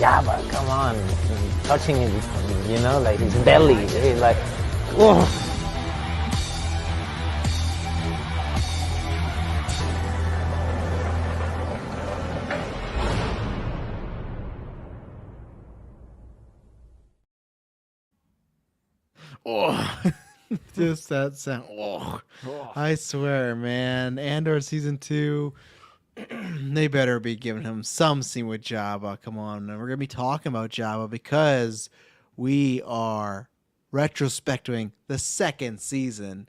Jabba, come on, touching his, like his belly. He's like, oh. Oh, just that sound. Oh, I swear, man. Andor season 2. They better be giving him some scene with Jabba. Come on, and we're gonna be talking about Jabba because we are retrospecting the second season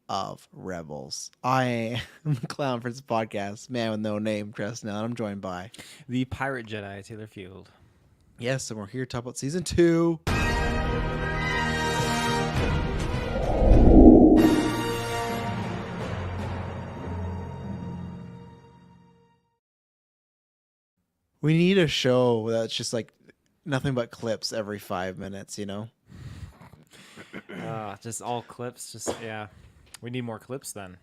of Rebels. I am the clown for this podcast, man with no name, Tristan, and I'm joined by the Pirate Jedi, Taylor Field. yes, and we're here to talk about season 2. We need a show that's just like nothing but clips every 5 minutes, Just all clips. We need more clips then.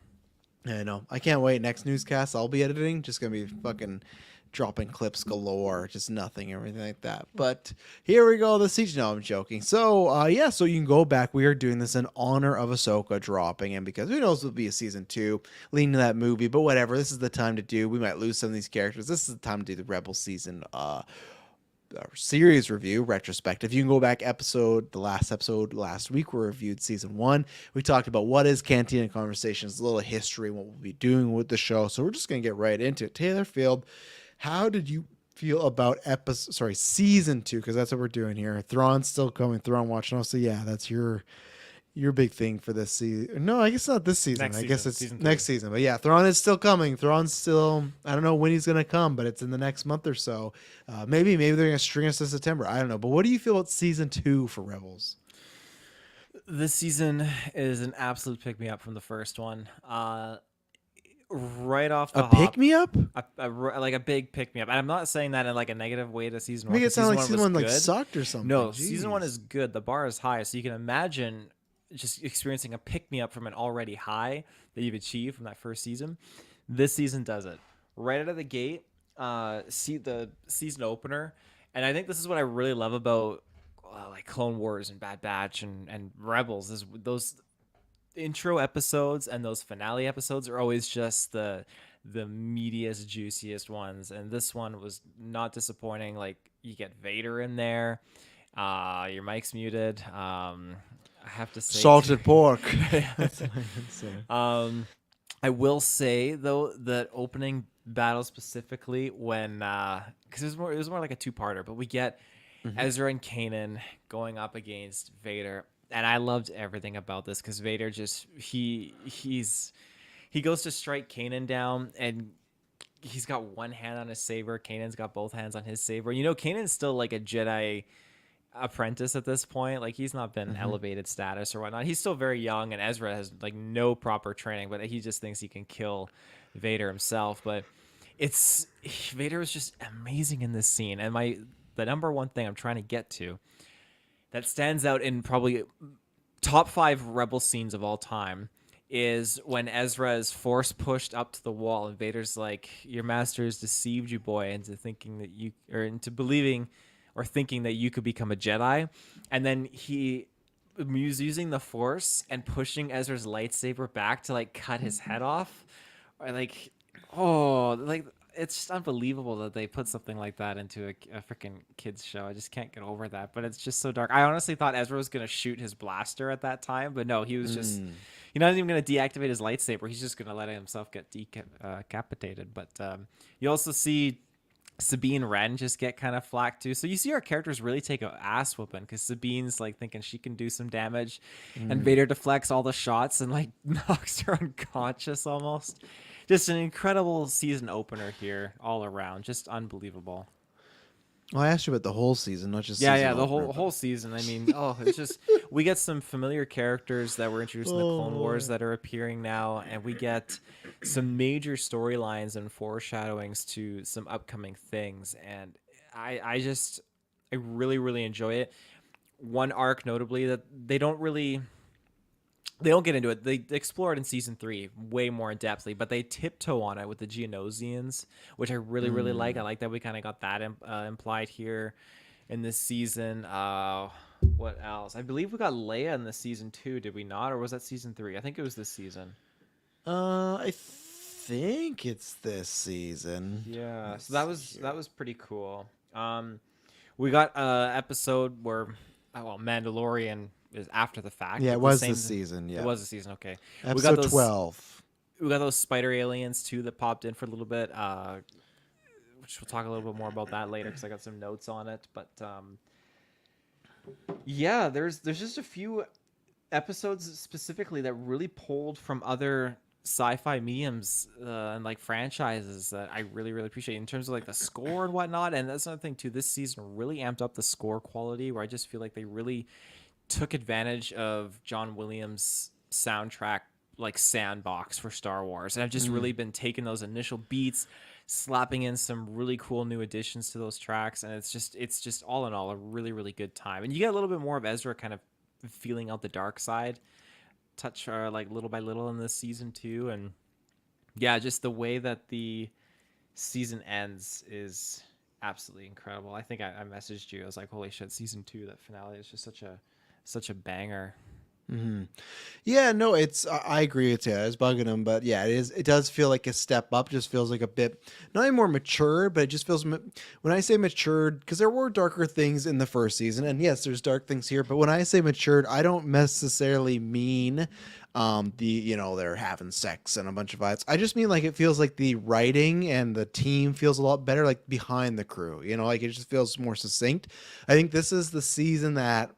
I know. I can't wait. Next newscast I'll be editing, just gonna be fucking dropping clips galore, just nothing, everything like that. But here we go. The siege. No, I'm joking. So so you can go back. We are doing this in honor of Ahsoka dropping, and because who knows, it'll be a season 2 leading to that movie. But whatever. This is the time to do. We might lose some of these characters. This is the time to do the Rebel season series review retrospective. You can go back the last episode last week, we reviewed season 1. We talked about what is Cantina Conversations, a little history, what we'll be doing with the show. So we're just gonna get right into it. Taylor Field, how did you feel about season 2? Because that's what we're doing here. Thrawn's still coming. Thrawn watching. Also, yeah, that's your big thing for this season. No, I guess not this season. I guess it's next season. But yeah, Thrawn is still coming. Thrawn's still, I don't know when he's going to come, but it's in the next month or so. Maybe they're going to string us to September. I don't know. But what do you feel about season 2 for Rebels? This season is an absolute pick-me-up from the first one. Right off the hop. Pick-me-up? Like a big pick-me-up. And I'm not saying that in like a negative way to season 1. Make it sound like season 1 like sucked or something. No, season 1 is good. The bar is high. So you can imagine just experiencing a pick-me-up from an already high that you've achieved from that first season. This season does it. Right out of the gate, see the season opener. And I think this is what I really love about like Clone Wars and Bad Batch and Rebels is those intro episodes and those finale episodes are always just the meatiest, juiciest ones. And this one was not disappointing. Like you get Vader in there. Your mic's muted. I have to say salted pork. That's what I would say. I will say though that opening battle specifically when because it was more like a two-parter, but we get Ezra and Kanan going up against Vader, and I loved everything about this because Vader just he goes to strike Kanan down, and he's got one hand on his saber. Kanan's got both hands on his saber. Kanan's still like a Jedi apprentice at this point. Like he's not been elevated status or whatnot. He's still very young, and Ezra has like no proper training, but he just thinks he can kill Vader himself. But Vader was just amazing in this scene. And the number one thing I'm trying to get to that stands out in probably top 5 Rebel scenes of all time is when Ezra is force pushed up to the wall and Vader's like, your master has deceived you, boy, into thinking that into believing or thinking that you could become a Jedi. And then he was using the Force and pushing Ezra's lightsaber back to like cut his head off. Or like, it's just unbelievable that they put something like that into a freaking kids show. I just can't get over that. But it's just so dark. I honestly thought Ezra was going to shoot his blaster at that time, but no, he was just, he's not even going to deactivate his lightsaber. He's just going to let himself get decapitated. But you also see Sabine Wren just get kind of flack too. So you see our characters really take a ass whooping because Sabine's like thinking she can do some damage and Vader deflects all the shots and like knocks her unconscious almost. Just an incredible season opener here all around. Just unbelievable. Well, I asked you about the whole season, not just the opener, whole season. I mean, it's just we get some familiar characters that were introduced in the Clone Wars that are appearing now, and we get some major storylines and foreshadowings to some upcoming things. And I really, really enjoy it. One arc, notably, that they don't really they don't get into it. They explore it in season 3 way more in depthly, but they tiptoe on it with the Geonosians, which I really, really like. I like that we kind of got that implied here in this season. What else? I believe we got Leia in the season 2, did we not? Or was that season 3? I think it was this season. I think it's this season. Yeah, so that was pretty cool. We got a episode where, Mandalorian is after the fact. Yeah, but it was this season. Yeah, it was the season. Okay, episode 12. We got those spider aliens too that popped in for a little bit. Which we'll talk a little bit more about that later because I got some notes on it. But yeah, there's just a few episodes specifically that really pulled from other sci-fi mediums and like franchises that I really, really appreciate in terms of like the score and whatnot. And that's another thing too. This season really amped up the score quality, where I just feel like they really took advantage of John Williams' soundtrack like sandbox for Star Wars, and I've just really been taking those initial beats, slapping in some really cool new additions to those tracks, and it's just all in all a really, really good time. And you get a little bit more of Ezra kind of feeling out the dark side touch like little by little in this season too. And yeah, just the way that the season ends is absolutely incredible. I think I messaged you, I was like, holy shit, season 2, that finale is just such a banger. Yeah, no, I agree with you. It's bugging him, but yeah, it does feel like a step up. Just feels like a bit not any more mature, but it just feels when I say matured, because there were darker things in the first season, and yes, there's dark things here. But when I say matured, I don't necessarily mean they're having sex and a bunch of fights. I just mean like it feels like the writing and the team feels a lot better, like behind the crew. Like it just feels more succinct. I think this is the season that.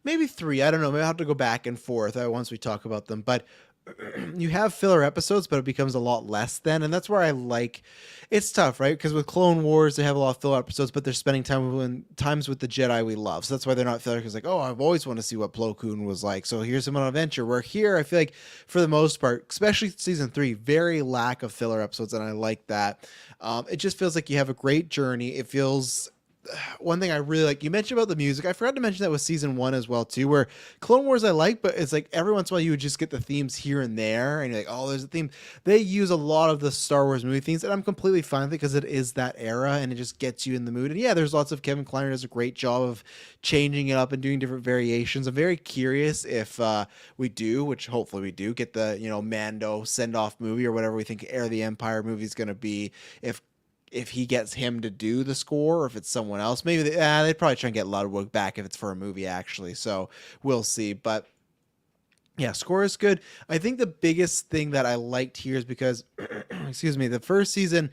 Maybe 3. I don't know. Maybe I'll have to go back and forth once we talk about them. But you have filler episodes, but it becomes a lot less then. And that's where I like it's tough, right? Because with Clone Wars, they have a lot of filler episodes, but they're spending times with the Jedi we love. So that's why they're not filler. Because like, oh, I've always wanted to see what Plo Koon was like. So here's him on an adventure. Where here, I feel like for the most part, especially season 3, very lack of filler episodes. And I like that. It just feels like you have a great journey. It feels. One thing I really like, you mentioned about the music. I forgot to mention that with season 1 as well too, where Clone Wars I like, but it's like every once in a while you would just get the themes here and there, and you're like, oh, there's a theme. They use a lot of the Star Wars movie themes, and I'm completely fine with it because it is that era, and it just gets you in the mood. And yeah, there's lots of Kevin Kline does a great job of changing it up and doing different variations. I'm very curious if we do, which hopefully we do, get the Mando send off movie or whatever we think Heir of the Empire movie is going to be. If he gets him to do the score, or if it's someone else, maybe they'd probably try and get Ludwig back if it's for a movie, actually. So we'll see. But yeah, score is good. I think the biggest thing that I liked here is because, excuse me, the first season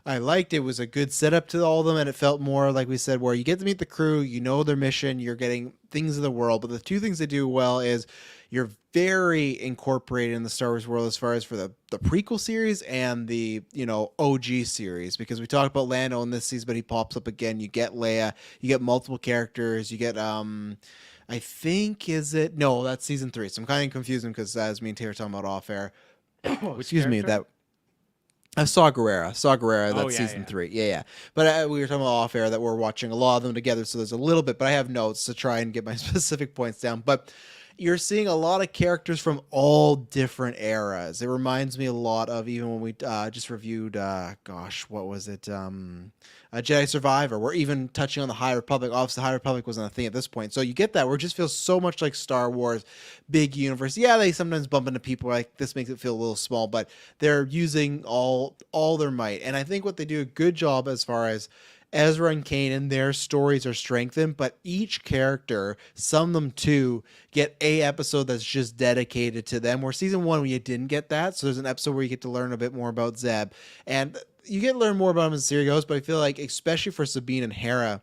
I liked. It was a good setup to all of them, and it felt more like we said, where you get to meet the crew, their mission, you're getting things of the world. But the two things they do well is you're very incorporated in the Star Wars world as far as for the prequel series and the OG series, because we talked about Lando in this season, but he pops up again. You get Leia, you get multiple characters, you get I think that's season 3. So I'm kind of confusing because as me and Taylor talking about off air. Excuse me, that Saw Gerrera. That's season 3. Yeah. But we were talking about off air that we're watching a lot of them together, so there's a little bit, but I have notes to try and get my specific points down. But you're seeing a lot of characters from all different eras. It reminds me a lot of even when we just reviewed, what was it? Jedi Survivor. We're even touching on the High Republic. Obviously, the High Republic wasn't a thing at this point. So you get that where it just feels so much like Star Wars, big universe. Yeah, they sometimes bump into people like this makes it feel a little small, but they're using all their might. And I think what they do a good job as far as Ezra and Kanan, their stories are strengthened, but each character, some of them too, get a episode that's just dedicated to them. Where season 1, you didn't get that, so there's an episode where you get to learn a bit more about Zeb, and you get to learn more about him as the series goes. But I feel like, especially for Sabine and Hera,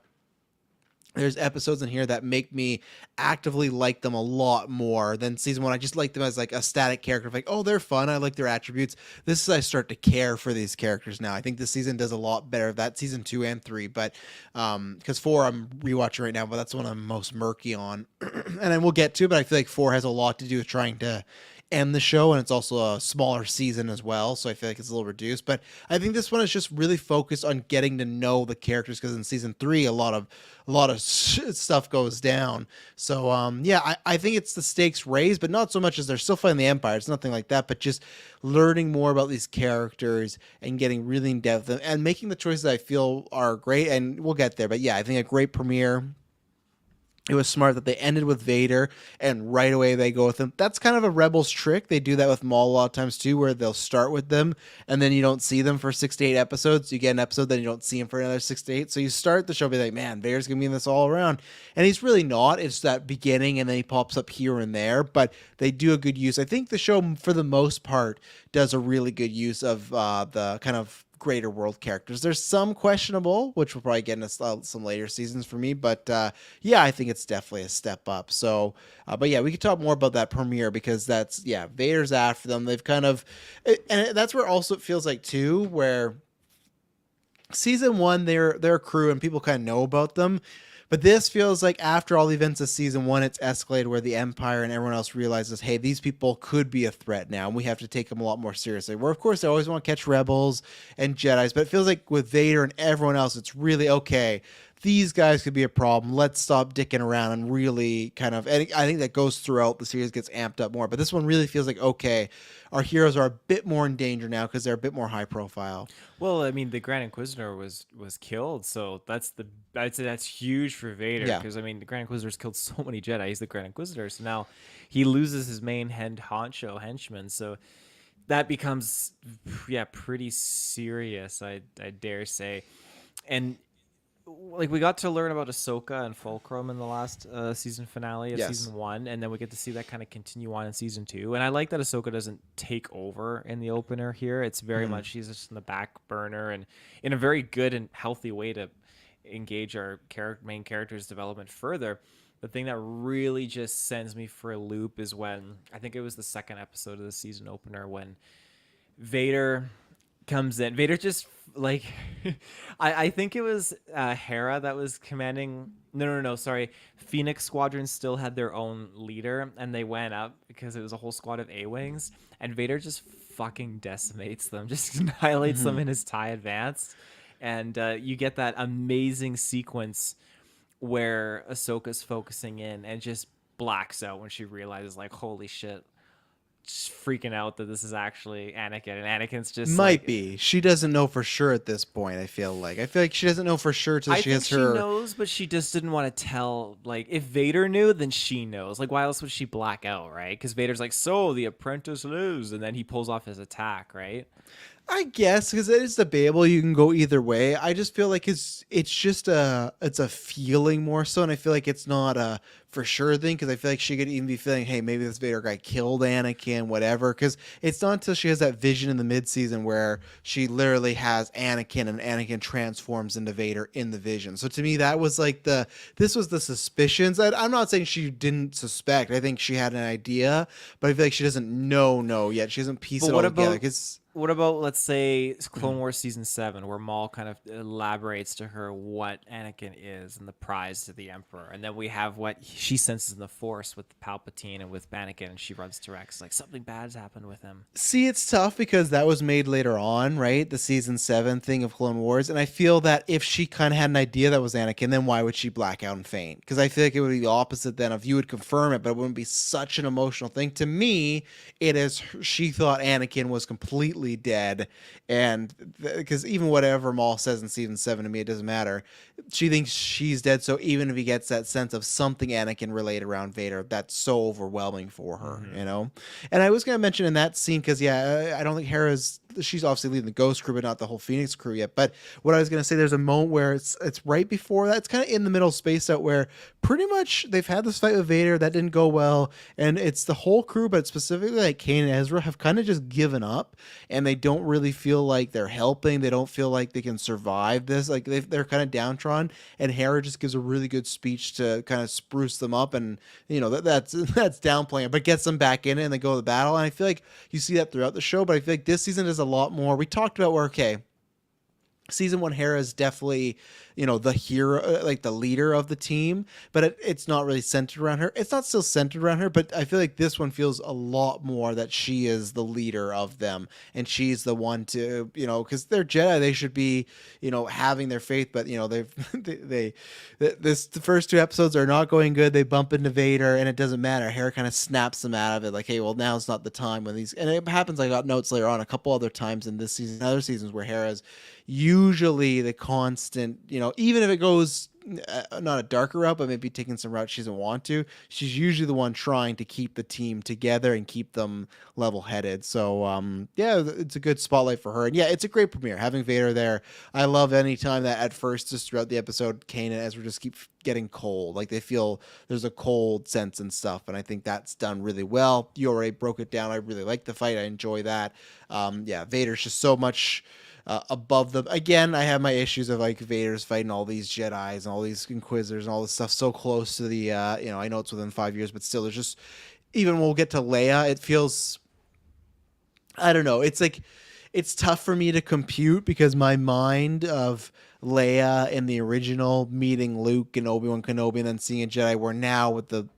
there's episodes in here that make me actively like them a lot more than season 1. I just like them as like a static character. Like, oh, they're fun. I like their attributes. This is I start to care for these characters now. I think this season does a lot better of that, season 2 and 3. But because 4 I'm rewatching right now, but that's one I'm most murky on. And then we'll get to, but I feel like 4 has a lot to do with trying to end the show, and it's also a smaller season as well, so I feel like it's a little reduced. But I think this one is just really focused on getting to know the characters, because in season 3 a lot of stuff goes down. So I think it's the stakes raised, but not so much as they're still fighting the Empire. It's nothing like that, but just learning more about these characters and getting really in depth and making the choices I feel are great. And we'll get there, but yeah, I think a great premiere. It was smart that they ended with Vader and right away they go with him. That's kind of a Rebels trick. They do that with Maul a lot of times too, where they'll start with them and then you don't see them for 6 to 8 episodes. You get an episode, then you don't see him for another 6 to 8. So you start the show be like, man, Vader's going to be in this all around. And he's really not. It's that beginning and then he pops up here and there, but they do a good use. I think the show, for the most part, does a really good use of the kind of greater world characters. There's some questionable, which we'll probably get in some later seasons for me, but yeah, I think it's definitely a step up. So but yeah, we could talk more about that premiere, because that's, yeah, Vader's after them. They've kind of, and that's where also it feels like too, where season 1 they're a crew and people kind of know about them. But this feels like after all the events of season 1, it's escalated where the Empire and everyone else realizes, hey, these people could be a threat now, and we have to take them a lot more seriously. Where, of course, they always want to catch rebels and Jedis, but it feels like with Vader and everyone else, it's really, okay, these guys could be a problem. Let's stop dicking around and really kind of, and I think that goes throughout the series, gets amped up more. But this one really feels like, okay, our heroes are a bit more in danger now because they're a bit more high profile. Well, I mean, the Grand Inquisitor was killed, so I'd say that's huge for Vader, Yeah. because I mean, the Grand Inquisitor's killed so many Jedi. He's the Grand Inquisitor, so now he loses his main honcho henchman. So that becomes, yeah, pretty serious, I dare say. And like, we got to learn about Ahsoka and Fulcrum in the last season finale of season 1, and then we get to see that kind of continue on in season 2. And I like that Ahsoka doesn't take over in the opener here. It's very much, she's just in the back burner, and in a very good and healthy way to engage our main character's development further. The thing that really just sends me for a loop is when, I think it was the second episode of the season opener, when Vader comes in. Vader just, like, I think it was Hera that was commanding. No, sorry. Phoenix Squadron still had their own leader, and they went up because it was a whole squad of A-Wings, and Vader just fucking decimates them, just annihilates them in his TIE Advanced. And you get that amazing sequence where Ahsoka's focusing in and just blacks out when she realizes, like, holy shit, just freaking out that this is actually Anakin, and Anakin's just might be. She doesn't know for sure at this point. I feel like she doesn't know for sure till she has her. She knows, but she just didn't want to tell. Like, if Vader knew, then she knows. Like, why else would she black out, right? Because Vader's like, so the apprentice lives, and then he pulls off his attack, right? I guess, because it is debatable. You can go either way. I just feel like it's just it's a feeling more so, and I feel like it's not a for sure thing, because I feel like she could even be feeling, hey, maybe this Vader guy killed Anakin, whatever. Because it's not until she has that vision in the mid-season where she literally has Anakin, and Anakin transforms into Vader in the vision. So to me, that was like this was the suspicions. I'm not saying she didn't suspect. I think she had an idea, but I feel like she doesn't know yet. She doesn't piece it all together. What about, let's say, Clone Wars Season 7, where Maul kind of elaborates to her what Anakin is and the prize to the Emperor, and then we have what she senses in the Force with Palpatine and with Anakin, and she runs to Rex, like, something bad's happened with him. See, it's tough because that was made later on, right? The Season 7 thing of Clone Wars, and I feel that if she kind of had an idea that was Anakin, then why would she black out and faint? Because I feel like it would be the opposite then, if you would confirm it, but it wouldn't be such an emotional thing. To me, it is, she thought Anakin was completely dead, and because even whatever Maul says in season 7, to me it doesn't matter. She thinks she's dead, so even if he gets that sense of something Anakin related around Vader, that's so overwhelming for her, you know. And I was going to mention in that scene, because I don't think she's obviously leading the Ghost crew, but not the whole Phoenix crew yet. But what I was going to say, there's a moment where it's right before that, it's kind of in the middle space out, where pretty much they've had this fight with Vader that didn't go well, and it's the whole crew, but specifically like Kanan and Ezra have kind of just given up, and they don't really feel like they're helping. They don't feel like they can survive this. Like they're kind of downtrodden, and Hera just gives a really good speech to kind of spruce them up, and you know that's downplaying it, but gets them back in it, and they go to the battle. And I feel like you see that throughout the show, but I feel like this season is a lot more. We talked about where, okay, season 1 Hera is definitely, the hero, like the leader of the team, but it's not really centered around her. It's not still centered around her, but I feel like this one feels a lot more that she is the leader of them, and she's the one to, because they're Jedi, they should be, having their faith, but the first two episodes are not going good. They bump into Vader, and it doesn't matter. Hera kind of snaps them out of it, like, hey, well, now's not the time when these, and it happens. I got notes later on a couple other times in this season, other seasons where Hera's usually the constant, even if it goes not a darker route, but maybe taking some route she doesn't want to, she's usually the one trying to keep the team together and keep them level-headed. So yeah, it's a good spotlight for her, and yeah, it's a great premiere having Vader there. I love any time that at first, just throughout the episode, Kanan and Ezra just keep getting cold, like they feel there's a cold sense and stuff, and I think that's done really well. You already broke it down. I really like the fight. I enjoy that. Yeah, Vader's just so much above them. Again, I have my issues of like Vader's fighting all these Jedis and all these Inquisitors and all this stuff so close to the, I know it's within 5 years, but still, there's just, even when we'll get to Leia, it feels, I don't know. It's like, it's tough for me to compute because my mind of Leia in the original meeting Luke and Obi-Wan Kenobi and then seeing a Jedi, where now with the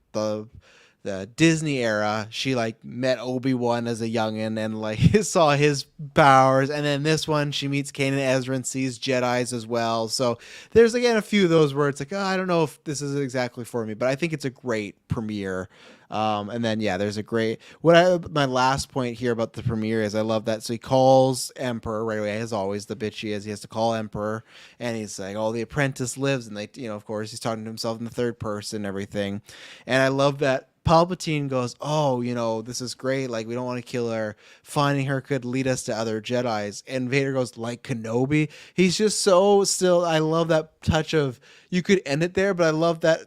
Disney era, she like met Obi-Wan as a youngin and like saw his powers, and then this one she meets Kanan and Ezra and sees Jedis as well. So there's again a few of those where it's like, I don't know if this is exactly for me, but I think it's a great premiere. And then yeah, there's a great, my last point here about the premiere is I love that. So he calls Emperor right away, as always, the bitch he is. He has to call Emperor, and he's like, oh, the apprentice lives, and they, of course he's talking to himself in the third person and everything. And I love that Palpatine goes, oh, this is great. Like, we don't want to kill her. Finding her could lead us to other Jedis. And Vader goes, like Kenobi. He's just so still. I love that touch of, you could end it there, but I love that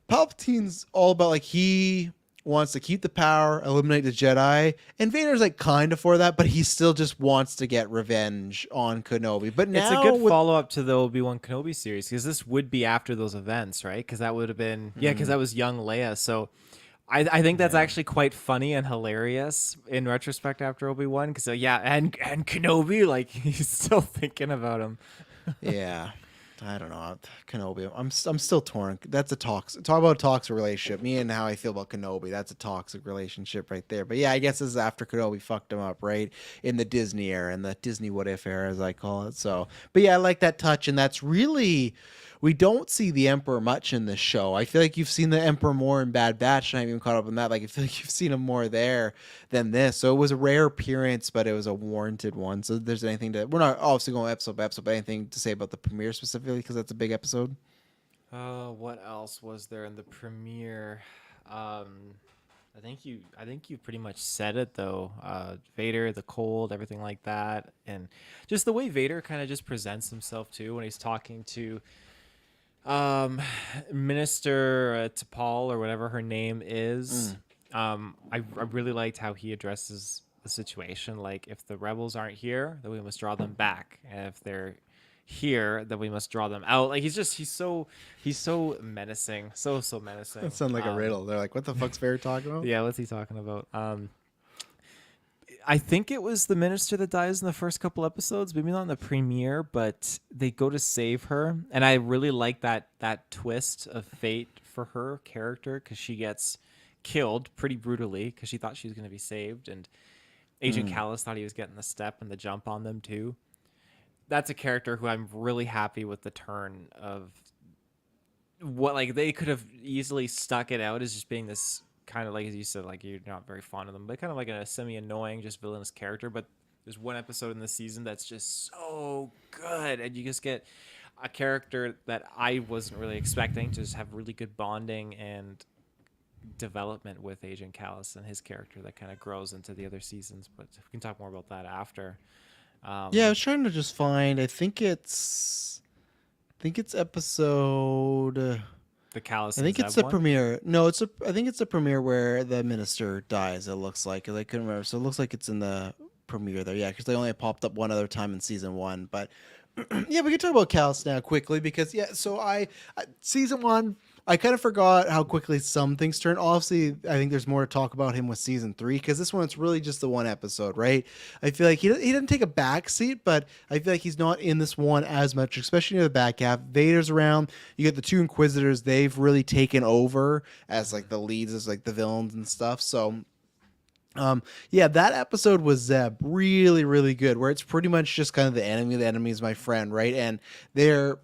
Palpatine's all about, like, he wants to keep the power, eliminate the Jedi, and Vader's like kind of for that, but he still just wants to get revenge on Kenobi. But now it's a good follow-up to the Obi-Wan Kenobi series, because this would be after those events, right? Because that would have been, because that was young Leia. So I think that's actually quite funny and hilarious in retrospect after Obi-Wan, because and Kenobi, like, he's still thinking about him. Yeah. I don't know. Kenobi. I'm still torn. That's a toxic. Talk about a toxic relationship. Me and how I feel about Kenobi. That's a toxic relationship right there. But yeah, I guess this is after Kenobi fucked him up, right? In the Disney era, in the Disney what if era, as I call it. So, but yeah, I like that touch, and that's really, we don't see the Emperor much in this show. I feel like you've seen the Emperor more in Bad Batch, and I haven't even caught up on that. Like, I feel like you've seen him more there than this. So it was a rare appearance, but it was a warranted one. So if there's anything we're not obviously going episode by episode, but anything to say about the premiere specifically, because that's a big episode. What else was there in the premiere? I think you pretty much said it though. Vader, the cold, everything like that, and just the way Vader kind of just presents himself too when he's talking to Minister T'Pol or whatever her name is. I really liked how he addresses the situation. Like, if the rebels aren't here, then we must draw them back, and if they're here, then we must draw them out. Like, he's so menacing, so menacing. That sounds like a riddle. They're like, what the fuck's Vader talking about? Yeah, what's he talking about? I think it was the minister that dies in the first couple episodes, maybe not in the premiere, but they go to save her, and I really like that twist of fate for her character, because she gets killed pretty brutally because she thought she was going to be saved, and Agent Kallus thought he was getting the step and the jump on them too. That's a character who I'm really happy with the turn of what, like, they could have easily stuck it out as just being this kind of, like, as you said, like, you're not very fond of them, but kind of like a semi-annoying, just villainous character. But there's one episode in the season that's just so good, and you just get a character that I wasn't really expecting to just have really good bonding and development with Agent Kallus and his character that kind of grows into the other seasons. But we can talk more about that after. Yeah, I was trying to just find. I think it's episode. The Kallus. I think it's the premiere. No, I think it's the premiere where the minister dies. It looks like, 'cause I couldn't remember. So it looks like it's in the premiere there. Yeah, because they only popped up one other time in season 1. But yeah, we can talk about Kallus now quickly, because yeah. So I season 1. I kind of forgot how quickly some things turn. Obviously, I think there's more to talk about him with season 3 because this one it's really just the one episode, right? I feel like he didn't take a back seat, but I feel like he's not in this one as much, especially in the back half. Vader's around. You get the 2 Inquisitors. They've really taken over as like the leads, as like the villains and stuff. So yeah, that episode was Zeb really, really good, where it's pretty much just kind of the enemy is my friend, right? And they're,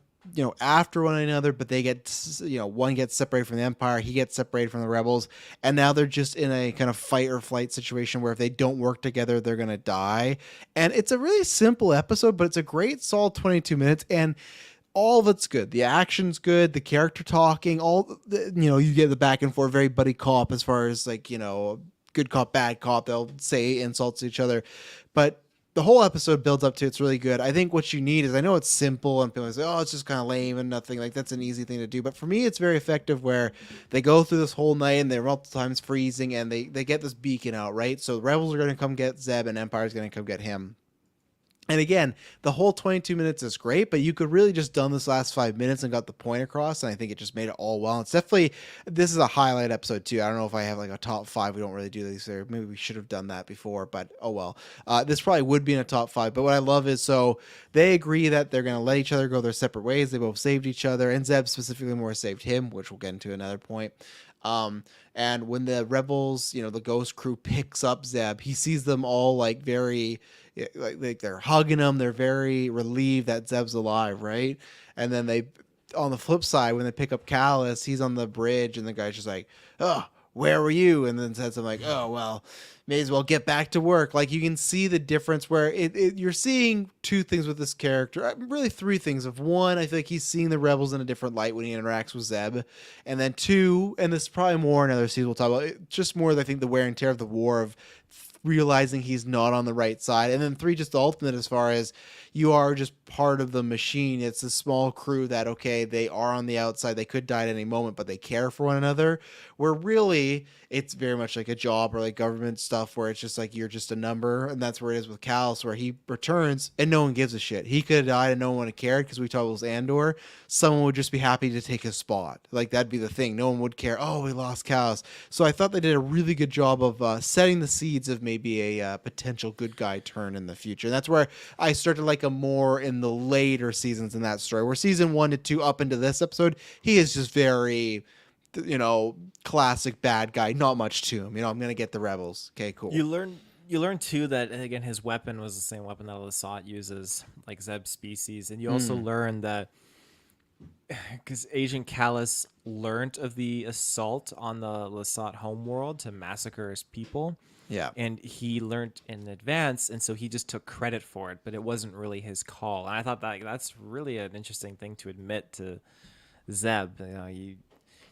after one another, but they get, one gets separated from the Empire, he gets separated from the Rebels, and now they're just in a kind of fight or flight situation where if they don't work together, they're going to die. And it's a really simple episode, but it's a great solid 22 minutes, and all of it's good. The action's good, the character talking, you get the back and forth, very buddy cop as far as like, good cop, bad cop. They'll say insults to each other, but the whole episode builds up to it's really good. I think what you need is, I know it's simple and people say, oh, it's just kind of lame and nothing. Like that's an easy thing to do. But for me, it's very effective where they go through this whole night and they're multiple times freezing and they get this beacon out, right? So the Rebels are going to come get Zeb and Empire's going to come get him. And again, the whole 22 minutes is great, but you could really just done this last 5 minutes and got the point across. And I think it just made it all well. It's definitely, this is a highlight episode too. I don't know if I have like a top 5. We don't really do these there. Maybe we should have done that before, but oh well. This probably would be in a top 5. But what I love is, so they agree that they're going to let each other go their separate ways. They both saved each other, and Zeb specifically more saved him, which we'll get into another point. And when the Rebels, the Ghost crew picks up Zeb, he sees them all like very, like they're hugging him. They're very relieved that Zeb's alive, right? And then on the flip side, when they pick up Callus, he's on the bridge, and the guy's just like, "Oh, where were you?" And then says something like, "Oh, well, may as well get back to work." Like you can see the difference where you're seeing 2 things with this character, really 3 things. Of one, I feel like he's seeing the Rebels in a different light when he interacts with Zeb, and then 2, and this is probably more in other seasons we'll talk about, just more I think the wear and tear of the war of realizing he's not on the right side, and then 3, just the ultimate as far as you are just part of the machine. It's a small crew that, okay, they are on the outside, they could die at any moment, but they care for one another, where really it's very much like a job or like government stuff where it's just like you're just a number. And that's where it is with Callus, where he returns and no one gives a shit. He could have died and no one would have cared because we thought it was Andor. Someone would just be happy to take his spot. Like that'd be the thing. No one would care. Oh, we lost Callus. So I thought they did a really good job of setting the seeds of maybe a potential good guy turn in the future. And that's where I started like a more in the later seasons in that story, where season 1 to 2 up into this episode, he is just very, classic bad guy. Not much to him. I'm gonna get the Rebels. Okay, cool. You learn too that again his weapon was the same weapon that Lasat uses, like Zeb species, and you also learn that because Agent Callus learned of the assault on the Lasat homeworld to massacre his people. Yeah. And he learned in advance, and so he just took credit for it, but it wasn't really his call. And I thought that's really an interesting thing to admit to Zeb. He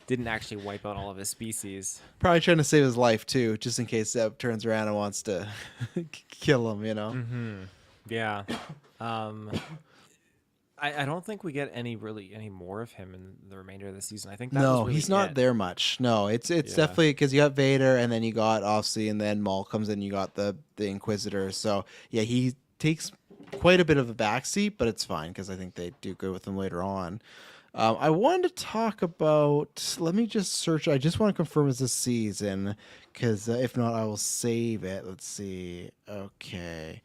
didn't actually wipe out all of his species. Probably trying to save his life too, just in case Zeb turns around and wants to kill him, Mm-hmm. Yeah. I don't think we get any more of him in the remainder of the season. I think that was really he's not there much. No, it's definitely because you got Vader, and then you got obviously, and then Maul comes in. You got the Inquisitor. So yeah, he takes quite a bit of a backseat, but it's fine because I think they do good with him later on. I wanted to talk about. Let me just search. I just want to confirm it's this season, because if not, I will save it. Let's see. Okay.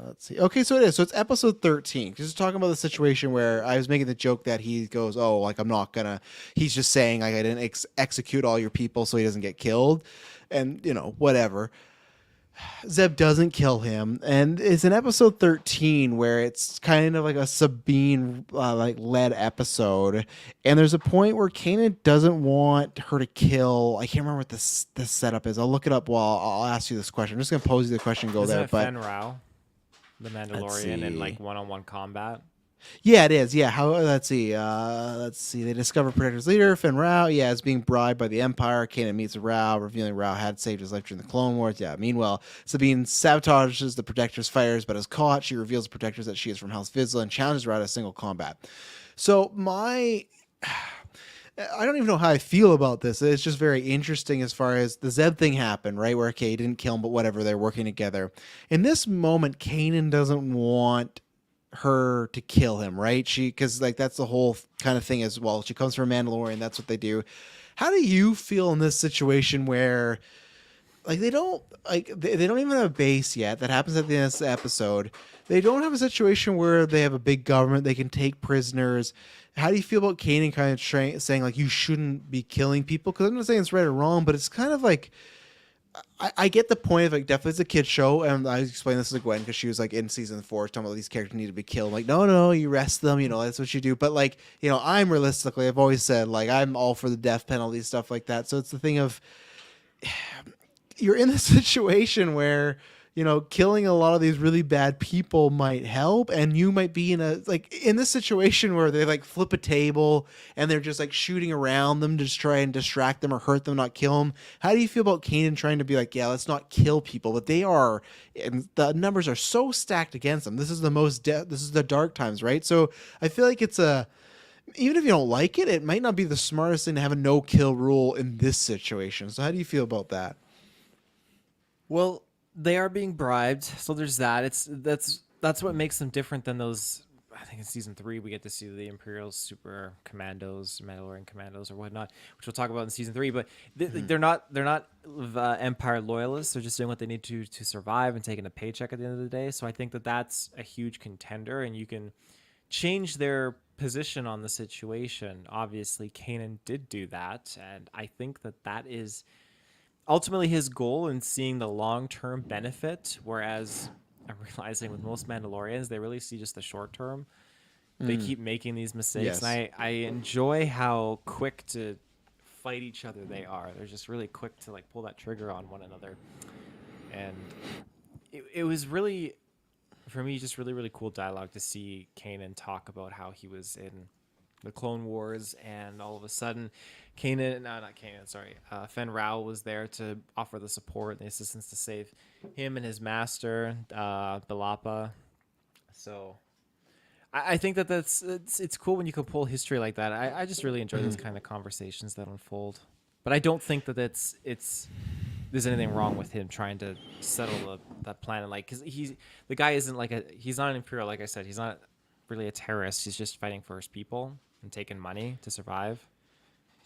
Let's see. Okay, so it is. So it's episode 13. Just talking about the situation where I was making the joke that he goes, "Oh, like I'm not gonna." He's just saying like I didn't execute all your people, so he doesn't get killed, and whatever. Zeb doesn't kill him, and it's in episode 13 where it's kind of like a Sabine led episode, and there's a point where Kanan doesn't want her to kill. I can't remember what this setup is. I'll look it up while I'll ask you this question. I'm just gonna pose you the question and go Isn't there. It but Fen Rao, the Mandalorian, in like one-on-one combat. Yeah, it is. Yeah, how? Let's see. They discover Protector's leader, Fen Rao. Yeah, is being bribed by the Empire. Kanan meets Rao, revealing Rao had saved his life during the Clone Wars. Yeah. Meanwhile, Sabine sabotages the Protector's fighters, but is caught. She reveals to Protectors that she is from House Vizsla and challenges Rao to single combat. So I don't even know how I feel about this. It's just very interesting as far as the Zeb thing happened, right? Where he didn't kill him, but whatever. They're working together. In this moment, Kanan doesn't want her to kill him, right? Because like that's the whole kind of thing as well. She comes from a Mandalorian. That's what they do. How do you feel in this situation where like they don't even have a base yet? That happens at the end of this episode. They don't have a situation where they have a big government. They can take prisoners. How do you feel about Kanan kind of saying like you shouldn't be killing people? Because I'm not saying it's right or wrong, but it's kind of like I get the point of like definitely it's a kid show, and I explained this to Gwen because she was like in season 4 talking about these characters need to be killed. I'm like, no, you arrest them, that's what you do. But like, I'm realistically, I've always said like I'm all for the death penalty, stuff like that. So it's the thing of you're in this situation where killing a lot of these really bad people might help, and you might be in this situation where they like flip a table and they're just like shooting around them to just try and distract them or hurt them, not kill them. How do you feel about Kanan trying to be like, yeah, let's not kill people? But they are, and the numbers are so stacked against them. This is this is the dark times, right? So I feel like even if you don't like it, it might not be the smartest thing to have a no-kill rule in this situation. So how do you feel about that? Well, they are being bribed, so there's that. That's what makes them different than those. I think in season 3 we get to see the Imperial Super Commandos, Mandalorian Commandos, or whatnot, which we'll talk about in season 3. But they're not Empire loyalists. They're just doing what they need to survive and taking a paycheck at the end of the day. So I think that's a huge contender, and you can change their position on the situation. Obviously, Kanan did do that, and I think that is ultimately his goal in seeing the long-term benefit, whereas I'm realizing with most Mandalorians, they really see just the short term. They keep making these mistakes. Yes. And I enjoy how quick to fight each other they are. They're just really quick to like pull that trigger on one another. And it was really, for me, just really, really cool dialogue to see Kanan talk about how he was in the Clone Wars, and all of a sudden Fen Rao was there to offer the support and the assistance to save him and his master, Balapa. So I think it's cool when you can pull history like that. I just really enjoy those kind of conversations that unfold. But I don't think that there's anything wrong with him trying to settle that planet. Like, because the guy isn't he's not an Imperial, like I said. He's not really a terrorist. He's just fighting for his people and taking money to survive.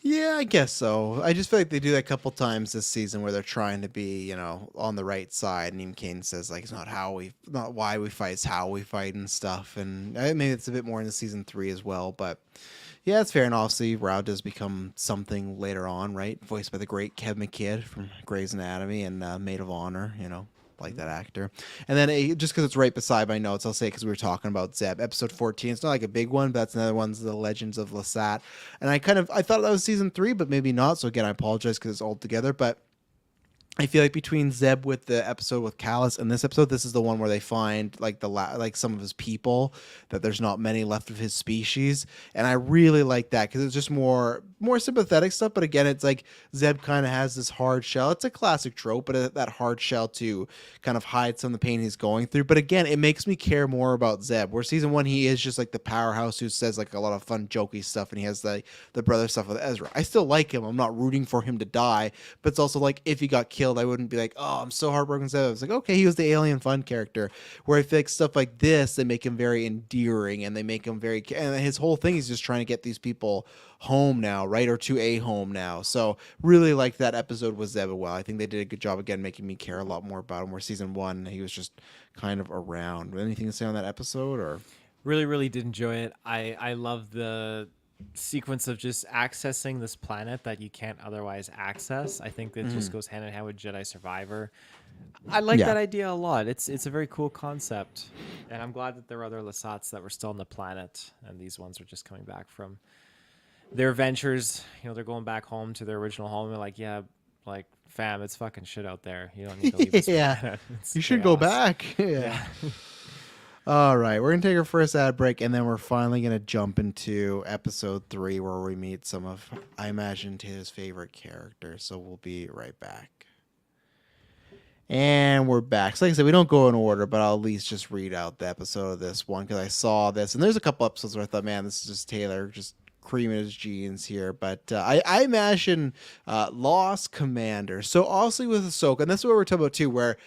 Yeah, I guess so. I just feel like they do that a couple times this season where they're trying to be, on the right side. And even Kane says like it's not why we fight, it's how we fight and stuff. And maybe it's a bit more in the season 3 as well. But yeah, it's fair. And obviously, Rao does become something later on, right? Voiced by the great Kev McKidd from Grey's Anatomy and Maid of Honor. Like that actor. And then just because it's right beside my notes, I'll say because we were talking about Zeb, episode 14. It's not like a big one, but that's another one's The Legends of Lasat. And I thought that was season 3, but maybe not. So again, I apologize because it's all together. But I feel like between Zeb with the episode with Callus and this episode, this is the one where they find like some of his people, that there's not many left of his species, and I really like that because it's just more sympathetic stuff. But again, it's like Zeb kind of has this hard shell. It's a classic trope, but that hard shell to kind of hide some of the pain he's going through. But again, it makes me care more about Zeb. Where season 1, he is just like the powerhouse who says like a lot of fun, jokey stuff, and he has the brother stuff with Ezra. I still like him. I'm not rooting for him to die, but it's also like if he got killed, I wouldn't be like, oh, I'm so heartbroken. I was like, okay, he was the alien fun character. Where I feel like stuff like this, they make him very endearing, and they make him and his whole thing is just trying to get these people home now, right? Or to a home now. So really like that episode with Zeb. Well, I think they did a good job again making me care a lot more about him. Where season 1, he was just kind of around. Anything to say on that episode? Or really, really did enjoy it. I love the sequence of just accessing this planet that you can't otherwise access. I think that just goes hand in hand with Jedi Survivor. I like that idea a lot. It's a very cool concept, and I'm glad that there were other Lasats that were still on the planet, and these ones were just coming back from their ventures. They're going back home to their original home. They're like, yeah, like fam, it's fucking shit out there. You don't need to leave this planet. You should go back. Yeah. All right, we're going to take our first ad break, and then we're finally going to jump into episode 3 where we meet some of, I imagine, his favorite characters. So we'll be right back. And we're back. So like I said, we don't go in order, but I'll at least just read out the episode of this one because I saw this. And there's a couple episodes where I thought, man, this is just Taylor just creaming his jeans here. But I imagine Lost Commander. So obviously with Ahsoka, and that's what we're talking about too, where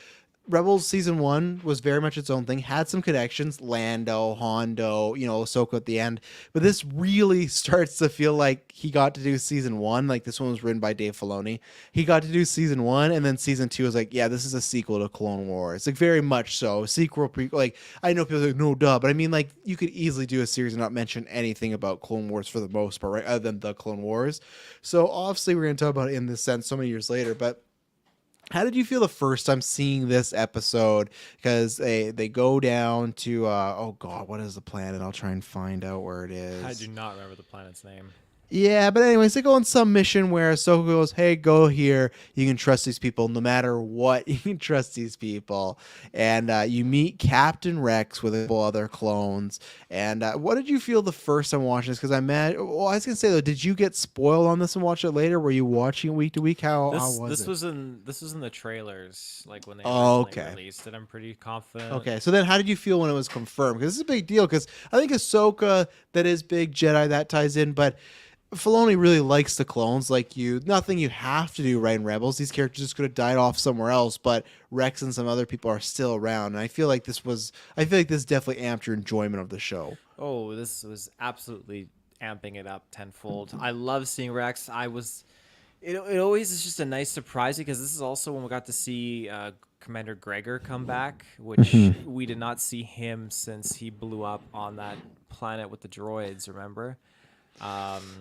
Rebels season 1 was very much its own thing, had some connections, Lando, Hondo, Ahsoka at the end, but this really starts to feel like he got to do season 1. Like, this one was written by Dave Filoni. He got to do season 1, and then season 2 was like, yeah, this is a sequel to Clone Wars. Like, very much so. Sequel, like, I know people are like, no, duh, but I mean, like, you could easily do a series and not mention anything about Clone Wars for the most part, right, other than the Clone Wars. So, obviously, we're going to talk about it in this sense so many years later, but how did you feel the first time seeing this episode? Because they go down to oh god, what is the planet? I'll try and find out where it is. I do not remember the planet's name. Yeah, but anyways, they go on some mission where Ahsoka goes, hey, go here. You can trust these people no matter what. You can trust these people. And you meet Captain Rex with a couple other clones. And what did you feel the first time watching this? Because I was going to say, though, did you get spoiled on this and watch it later? Were you watching it week to week? How was it? This was in the trailers, like when they originally released it. I'm pretty confident. Okay, so then how did you feel when it was confirmed? Because this is a big deal, because I think Ahsoka, that is big, Jedi, that ties in, but Filoni really likes the clones. Like, nothing you have to do right in Rebels. These characters just could have died off somewhere else, but Rex and some other people are still around. And I feel like this definitely amped your enjoyment of the show. Oh, this was absolutely amping it up tenfold. I love seeing Rex. It always is just a nice surprise, because this is also when we got to see Commander Gregor come back, which we did not see him since he blew up on that planet with the droids, remember?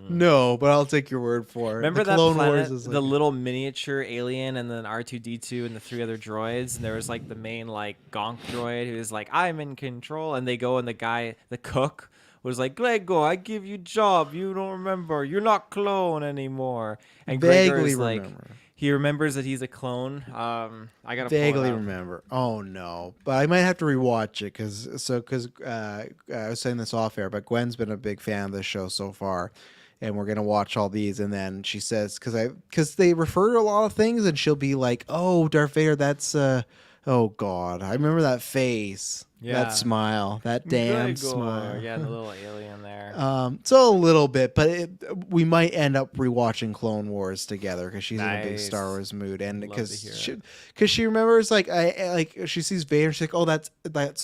No, but I'll take your word for it. Remember the that Clone planet, Wars is the little miniature alien, and then R2-D2 and the 3 other droids, and there was like the main like Gonk droid who was like, I'm in control, and they go, and the cook was like, Gregor, I give you job, you don't remember, you're not clone anymore. And Gregor is like, he remembers that he's a clone. I gotta vaguely remember. Oh no, but I might have to rewatch it because I was saying this off air, but Gwen's been a big fan of this show so far, and we're gonna watch all these. And then she says, because they refer to a lot of things, and she'll be like, "Oh, Darth Vader, that's oh god, I remember that face." Yeah. That smile, that damn smile. Yeah, the little alien there. So a little bit, but we might end up rewatching Clone Wars together because she's in a big Star Wars mood, and because she remembers like she sees Vader, she's like, oh, that's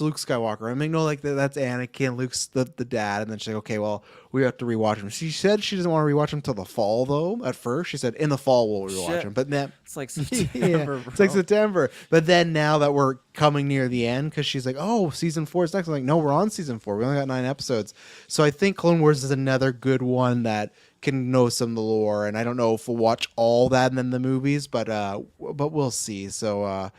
Luke Skywalker. I'm like, no, like that's Anakin, Luke's the dad, and then she's like, okay, well, we have to rewatch him. She said she doesn't want to rewatch him till the fall though. At first, she said in the fall we'll rewatch him, but then it's like September. It's like September. But then now that we're coming near the end, because she's like, oh, season 4 is next. I'm like, no, we're on season 4. We only got 9 episodes. So I think Clone Wars is another good one that can know some of the lore. And I don't know if we'll watch all that and then the movies, but we'll see. So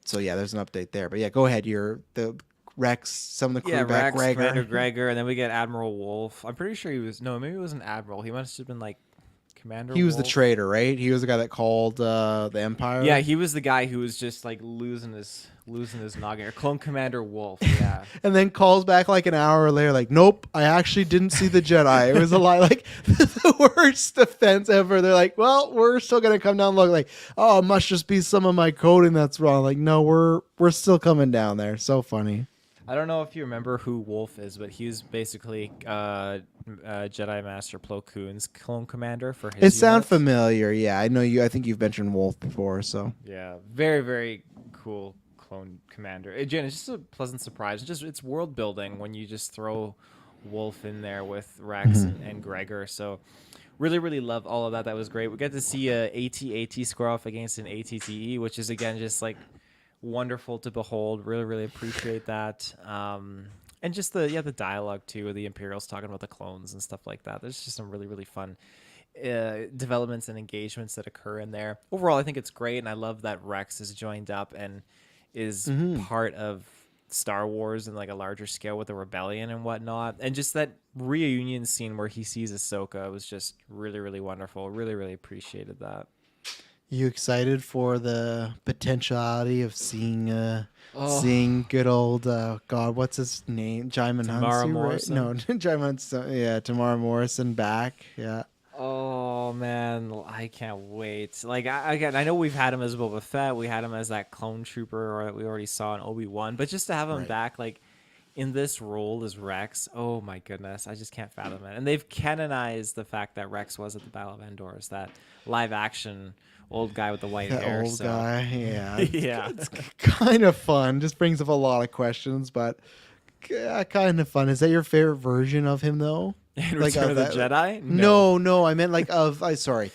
so yeah, there's an update there. But yeah, go ahead. The Rex, some of the crew back, Rex, Commander Gregor, and then we get Admiral Wolf. I'm pretty sure maybe it was an admiral. He must have been like Commander. He was Wolf. the traitor, right? He was the guy that called the Empire. Yeah, he was the guy who was just like losing his noggin. Or Clone Commander Wolf. Yeah. And then calls back like an hour later, like, nope, I actually didn't see the Jedi. It was a lie. Like the worst defense ever. They're like, well, we're still gonna come down and look. Like, oh, it must just be some of my coding that's wrong. Like, no, we're still coming down there. So funny. I don't know if you remember who Wolf is, but he's basically Jedi Master Plo Koon's clone commander for his It sounds units. familiar. Yeah, I know you. I think you've mentioned Wolf before. So yeah, very, very cool clone commander. Again, it's just a pleasant surprise. It's world building when you just throw Wolf in there with Rex and Gregor. So really, really love all of that. That was great. We got to see a AT-AT square off against an ATTE, which is again just like wonderful to behold. Really, really appreciate that. And just the dialogue too, the Imperials talking about the clones and stuff like that. There's just some really, really fun developments and engagements that occur in there. Overall, I think it's great, and I love that Rex is joined up and is part of Star Wars in like a larger scale with the rebellion and whatnot. And just that reunion scene where he sees Ahsoka was just really, really wonderful. Really, really appreciated that. you excited for the potentiality of seeing good old God, what's his name? Jaimin Tamara Hunsu, Morrison. right? No, Jaimin Hunsu, yeah, Tamara Morrison back. Yeah. Oh man, I can't wait. Like I know we've had him as Boba Fett, we had him as that clone trooper, or that we already saw in Obi-Wan, but just to have him back, like in this role as Rex, oh my goodness, I just can't fathom it. And they've canonized the fact that Rex was at the Battle of Endor, is that live action old guy with the white That hair. old guy, yeah. Yeah. It's kind of fun. Just brings up a lot of questions, but kind of fun. Is that your favorite version of him, though? In Return of the Jedi? No, I meant like of. Sorry,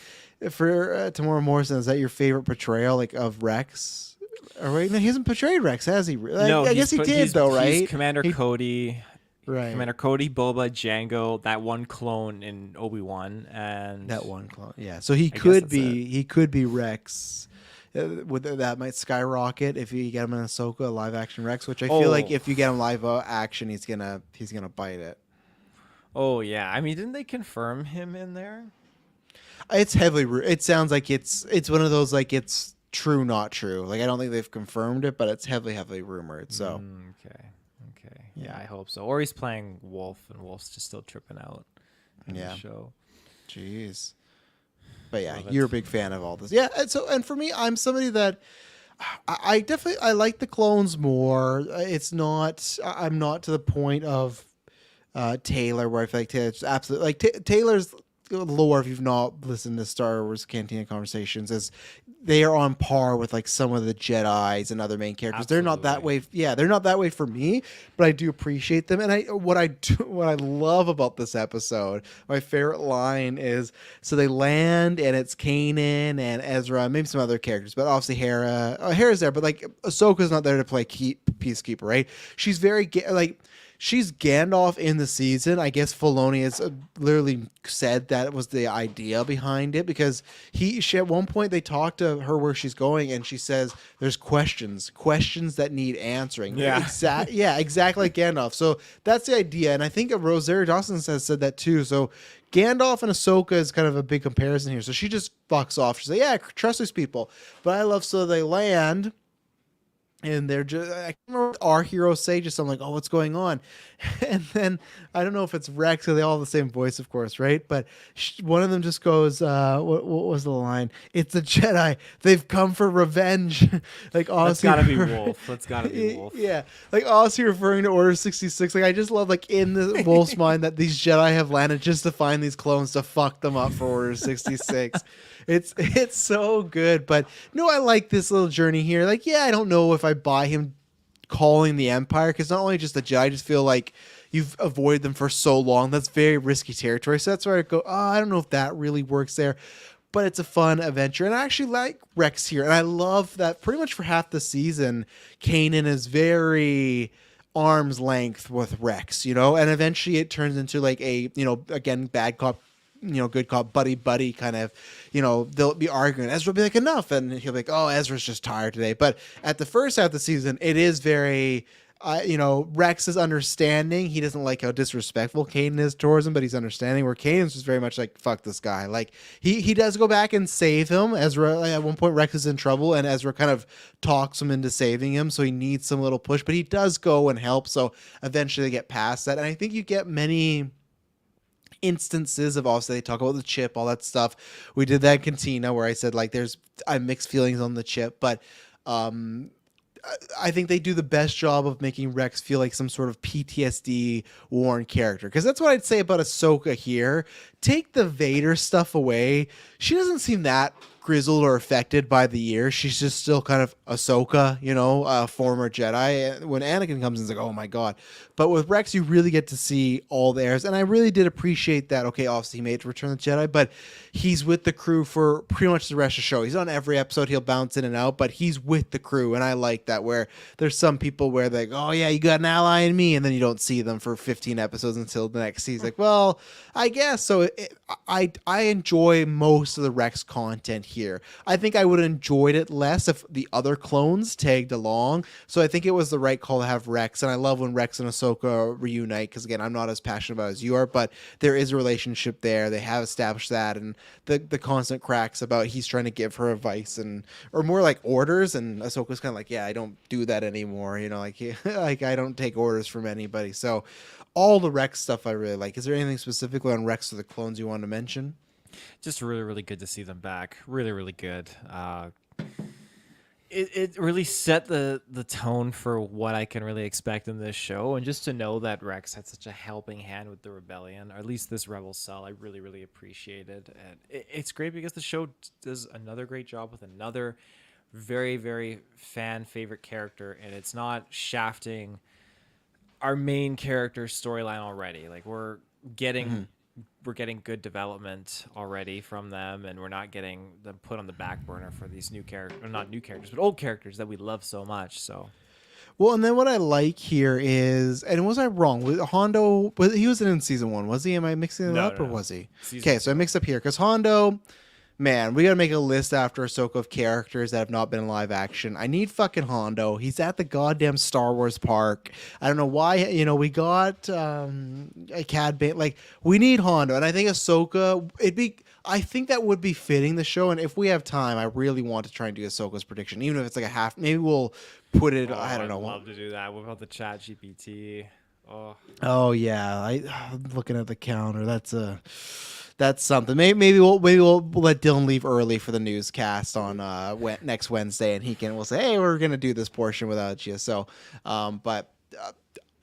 for Tamora Morrison. Is that your favorite portrayal, like of Rex? Or wait, no, he hasn't portrayed Rex, has he? No, I guess he did, though, right? He's Commander Cody. Right. Commander Cody, Boba, Django, that one clone in Obi-Wan, and That one clone, yeah. So he guess could that's be Rex. Would that might skyrocket if you get him in Ahsoka, a live action Rex? Which I feel like if you get him live action, he's gonna bite it. Oh yeah, I mean, didn't they confirm him in there? It's heavily. It sounds like it's one of those like it's true, not true. Like I don't think they've confirmed it, but it's heavily rumored. So Okay. Yeah, I hope so. Or he's playing Wolf, and Wolf's just still tripping out in the show. Jeez. But yeah, Love it. you're a big fan of all this. Yeah, and for me, I'm somebody that I definitely I like the clones more. It's not I'm not to the point of Taylor where I feel like Taylor's absolutely like Taylor's lore. If you've not listened to Star Wars Cantina Conversations, is they are on par with like some of the Jedis and other main characters. They're not that way. Yeah, they're not that way for me, but I do appreciate them. And what I love about this episode, my favorite line is so they land and it's Kanan and Ezra, maybe some other characters, but obviously Hera. Hera's there, but like Ahsoka's not there to play peacekeeper, right? She's very like. She's Gandalf in the season. I guess Filoni has literally said that was the idea behind it because she at one point they talk to her where she's going and she says there's questions that need answering. Yeah. Exactly like Gandalf. So that's the idea. And I think Rosario Dawson has said that too. So Gandalf and Ahsoka is kind of a big comparison here. So she just fucks off. She's like, yeah, trust these people. But I love so they land. And they're just, I can't remember what our heroes say, just I'm like, oh, what's going on? And then I don't know if it's Rex, or they all have the same voice, of course, right? But one of them just goes, what was the line? It's the Jedi. They've come for revenge. Like, That's gotta be Wolf. That's gotta be Wolf. Yeah. Like, honestly, referring to Order 66. Like, I just love, like, in the Wolf's mind that these Jedi have landed just to find these clones to fuck them up for Order 66. It's so good. But no, I like this little journey here. Like, yeah, I don't know if I buy him calling the Empire, because not only just the Jedi, I just feel like you've avoided them for so long. That's very risky territory. So that's where I go, I don't know if that really works there. But it's a fun adventure. And I actually like Rex here. And I love that pretty much for half the season, Kanan is very arm's length with Rex, and eventually it turns into like a, again, bad cop, good cop, buddy kind of, they'll be arguing. Ezra will be like, enough. And he'll be like, oh, Ezra's just tired today. But at the first half of the season, it is very, Rex is understanding. He doesn't like how disrespectful Kanan is towards him, but he's understanding, where Kanan's just very much like, fuck this guy. Like, he does go back and save him. Ezra, like, at one point, Rex is in trouble, and Ezra kind of talks him into saving him, so he needs some little push, but he does go and help, so eventually they get past that. And I think you get many instances of, also they talk about the chip, all that stuff. We did that in Cantina where I said like I have mixed feelings on the chip, but I think they do the best job of making Rex feel like some sort of PTSD worn character, because that's what I'd say about Ahsoka here. Take the Vader stuff away, she doesn't seem that grizzled or affected by the years. She's just still kind of Ahsoka, a former Jedi. When Anakin comes in, it's like, oh my god. But with Rex, you really get to see all the airs, and I really did appreciate that. Okay, obviously he made Return of the Jedi, but he's with the crew for pretty much the rest of the show. He's on every episode, he'll bounce in and out, but he's with the crew, and I like that, where there's some people where they're like, oh yeah, you got an ally in me, and then you don't see them for 15 episodes until the next season. Like, well, I guess so. I enjoy most of the Rex content here. I think I would have enjoyed it less if the other clones tagged along. So I think it was the right call to have Rex. And I love when Rex and Ahsoka reunite, because again, I'm not as passionate about it as you are, but there is a relationship there. They have established that, and the constant cracks about he's trying to give her advice or more like orders, and Ahsoka's kind of like, yeah, I don't do that anymore. Like I don't take orders from anybody. So all the Rex stuff I really like. Is there anything specifically on Rex or the clones you want to mention? Just really, really good to see them back. Really, really good. it really set the tone for what I can really expect in this show, and just to know that Rex had such a helping hand with the rebellion, or at least this rebel cell, I really really appreciated, and it's great because the show does another great job with another very very fan favorite character, and it's not shafting our main character storyline already. Like getting we're getting good development already from them, and we're not getting them put on the back burner for these new characters, not new characters, but old characters that we love so much. So Well, and then what I like here is, and was I wrong? Hondo, he wasn't in season 1, was he? Am I mixing it No, up, no, or no. was he? Season Okay, so I mixed up here because Hondo, man, we gotta make a list after Ahsoka of characters that have not been in live action. I need fucking Hondo. He's at the goddamn Star Wars park. I don't know why. You know, we got a Cad Bane. Like, we need Hondo, and I think Ahsoka. I think that would be fitting the show, and if we have time, I really want to try and do Ahsoka's prediction, even if it's like a half. Maybe we'll put it. I don't know. I'd love to do that. What about the Chat GPT? Oh yeah, I'm looking at the counter. That's something. Maybe we'll let Dylan leave early for the newscast on next Wednesday, and we'll say, hey, we're gonna do this portion without you. So, but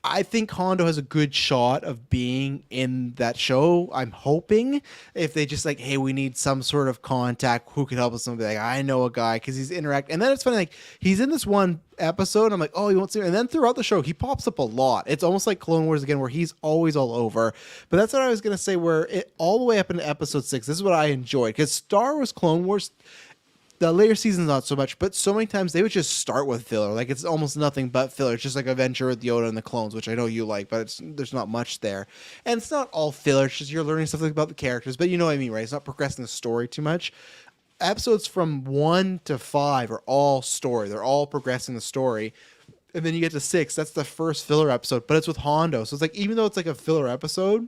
I think Hondo has a good shot of being in that show. I'm hoping if they just like, hey, we need some sort of contact who could help us. Somebody like, I know a guy because he's interact. And then it's funny, like he's in this one episode. And I'm like, oh, you won't see him. And then throughout the show, he pops up a lot. It's almost like Clone Wars again, where he's always all over. But that's what I was gonna say. Where it all the way up into episode 6, this is what I enjoyed because Star Wars Clone Wars. The later seasons, not so much, but so many times they would just start with filler. Like, it's almost nothing but filler. It's just like Adventure with Yoda and the clones, which I know you like, but there's not much there. And it's not all filler. It's just you're learning stuff about the characters, but you know what I mean, right? It's not progressing the story too much. Episodes from 1 to 5 are all story. They're all progressing the story. And then you get to 6. That's the first filler episode, but it's with Hondo. So it's like, even though it's like a filler episode,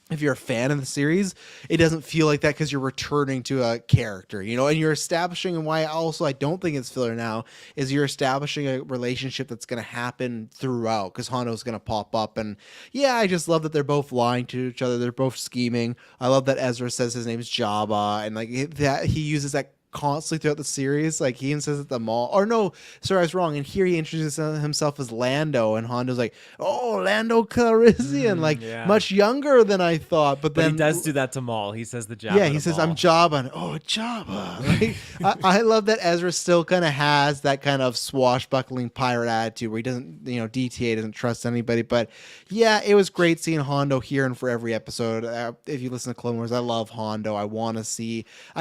if you're a fan of the series, it doesn't feel like that because you're returning to a character, you know, and you're establishing, and why also I don't think it's filler now is you're establishing a relationship that's going to happen throughout because Hondo's going to pop up. And yeah, I just love that they're both lying to each other. They're both scheming. I love that Ezra says his name's Jabba, and like that he uses that constantly throughout the series. Like he even says at the mall, or no, sorry, I was wrong. And here he introduces himself as Lando, and Hondo's like, oh, Lando Calrissian, like much younger than I thought. But then he does do that to Maul. He says the Jabba. Yeah, he says, Maul. I'm Jabba. And, oh, Jabba. Like, I love that Ezra still kind of has that kind of swashbuckling pirate attitude where he doesn't, you know, DTA doesn't trust anybody. But yeah, it was great seeing Hondo here and for every episode. If you listen to Clone Wars, I love Hondo. I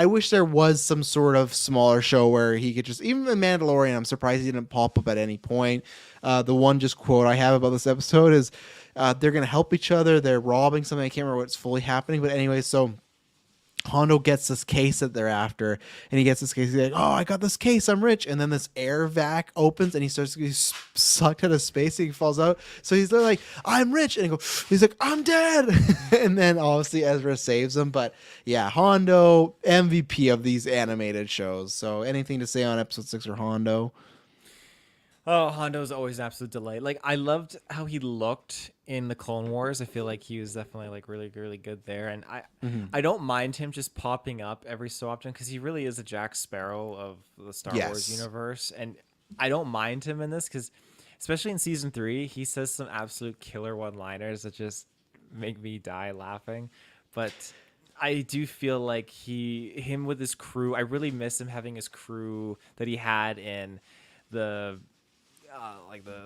wish there was some sort of smaller show where he could just, even the Mandalorian, I'm surprised he didn't pop up at any point. The one just quote I have about this episode is they're going to help each other. They're robbing something. I can't remember what's fully happening. But anyway, so Hondo gets this case that they're after, and he gets this case. He's like, oh, I got this case. I'm rich. And then this air vac opens, and he starts to get sucked out of space, and he falls out. So he's like, I'm rich. And he's like, I'm dead. And then obviously Ezra saves him. But yeah, Hondo, MVP of these animated shows. So anything to say on episode 6 or Hondo? Oh, Hondo's always an absolute delight. Like, I loved how he looked in the Clone Wars. I feel like he was definitely like really, really good there. And I don't mind him just popping up every so often because he really is a Jack Sparrow of the Star Wars universe. And I don't mind him in this because, especially in season 3, he says some absolute killer one-liners that just make me die laughing. But I do feel like him with his crew, I really miss him having his crew that he had in the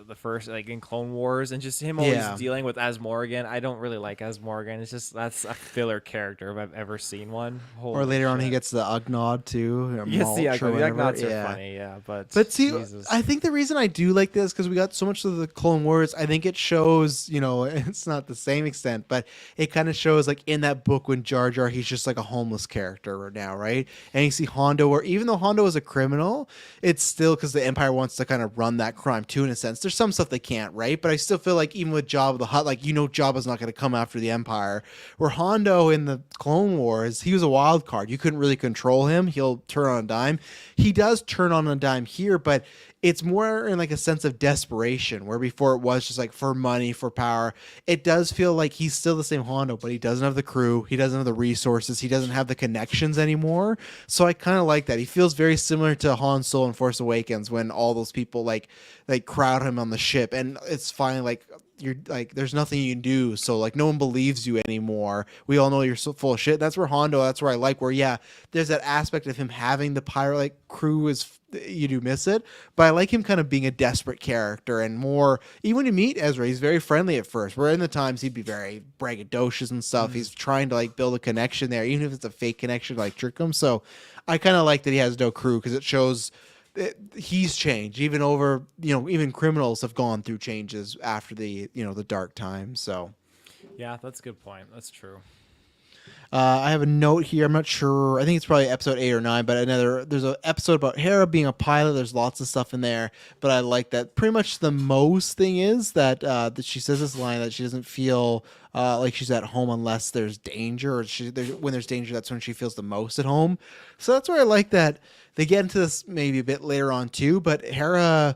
the first, like in Clone Wars, and just him always dealing with Az Morgan. I don't really like Az Morgan. It's just, that's a filler character if I've ever seen one. Holy or later on he gets the Ugnaught too. Yes, the Ugnaughts are funny, but see, Jesus. I think the reason I do like this because we got so much of the Clone Wars. I think it shows, you know, it's not the same extent, but it kind of shows like in that book when Jar Jar, he's just like a homeless character right now, right? And you see Hondo, where even though Hondo is a criminal, it's still because the Empire wants to kind of run that crime time too, in a sense. There's some stuff they can't, right? But I still feel like even with Jabba the Hutt, like, Jabba's not going to come after the Empire. Where Hondo in the Clone Wars, he was a wild card. You couldn't really control him. He'll turn on a dime. He does turn on a dime here, but it's more in like a sense of desperation, where before it was just like for money, for power. It does feel like he's still the same Hondo, but he doesn't have the crew, he doesn't have the resources, he doesn't have the connections anymore. So I kind of like that. He feels very similar to Han Solo in Force Awakens, when all those people like crowd him on the ship, and it's finally like, you're like, there's nothing you can do, so like no one believes you anymore. We all know you're so full of shit. That's where Hondo, that's where I like, where there's that aspect of him having the pirate like crew is, you do miss it, but I like him kind of being a desperate character, and more, even when you meet Ezra, he's very friendly at first, where in the times he'd be very braggadocious and stuff. He's trying to like build a connection there, even if it's a fake connection, like trick him. So I kind of like that he has no crew, because it shows he's changed. Even over, even criminals have gone through changes after the dark times. So yeah, that's a good point. That's true. I have a note here. I'm not sure. I think it's probably episode 8 or 9, but there's an episode about Hera being a pilot. There's lots of stuff in there, but I like that. Pretty much the most thing is that she says this line that she doesn't feel like she's at home unless there's danger, or when there's danger, that's when she feels the most at home. So that's where I like that. They get into this maybe a bit later on too, but Hera,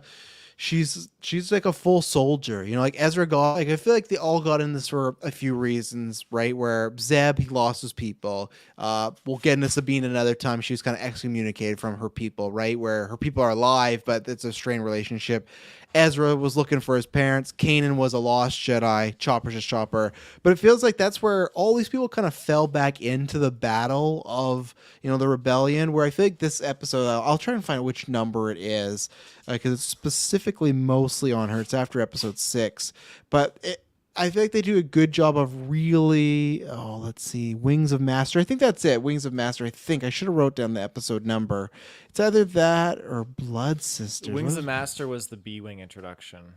she's like a full soldier, like Ezra got, like, I feel like they all got in this for a few reasons, right? Where Zeb, he lost his people. We'll get into Sabine another time. She was kind of excommunicated from her people, right? Where her people are alive, but it's a strained relationship. Ezra was looking for his parents. Kanan was a lost Jedi. Chopper's just Chopper. But it feels like that's where all these people kind of fell back into the battle of, the rebellion, where I feel like this episode, I'll try and find which number it is, because it's specifically mostly on her. It's after episode 6. But I feel like they do a good job of really, let's see, Wings of Master. I think that's it. Wings of Master. I should have wrote down the episode number. It's either that or Blood Sisters. Wings of Master was the B-Wing introduction.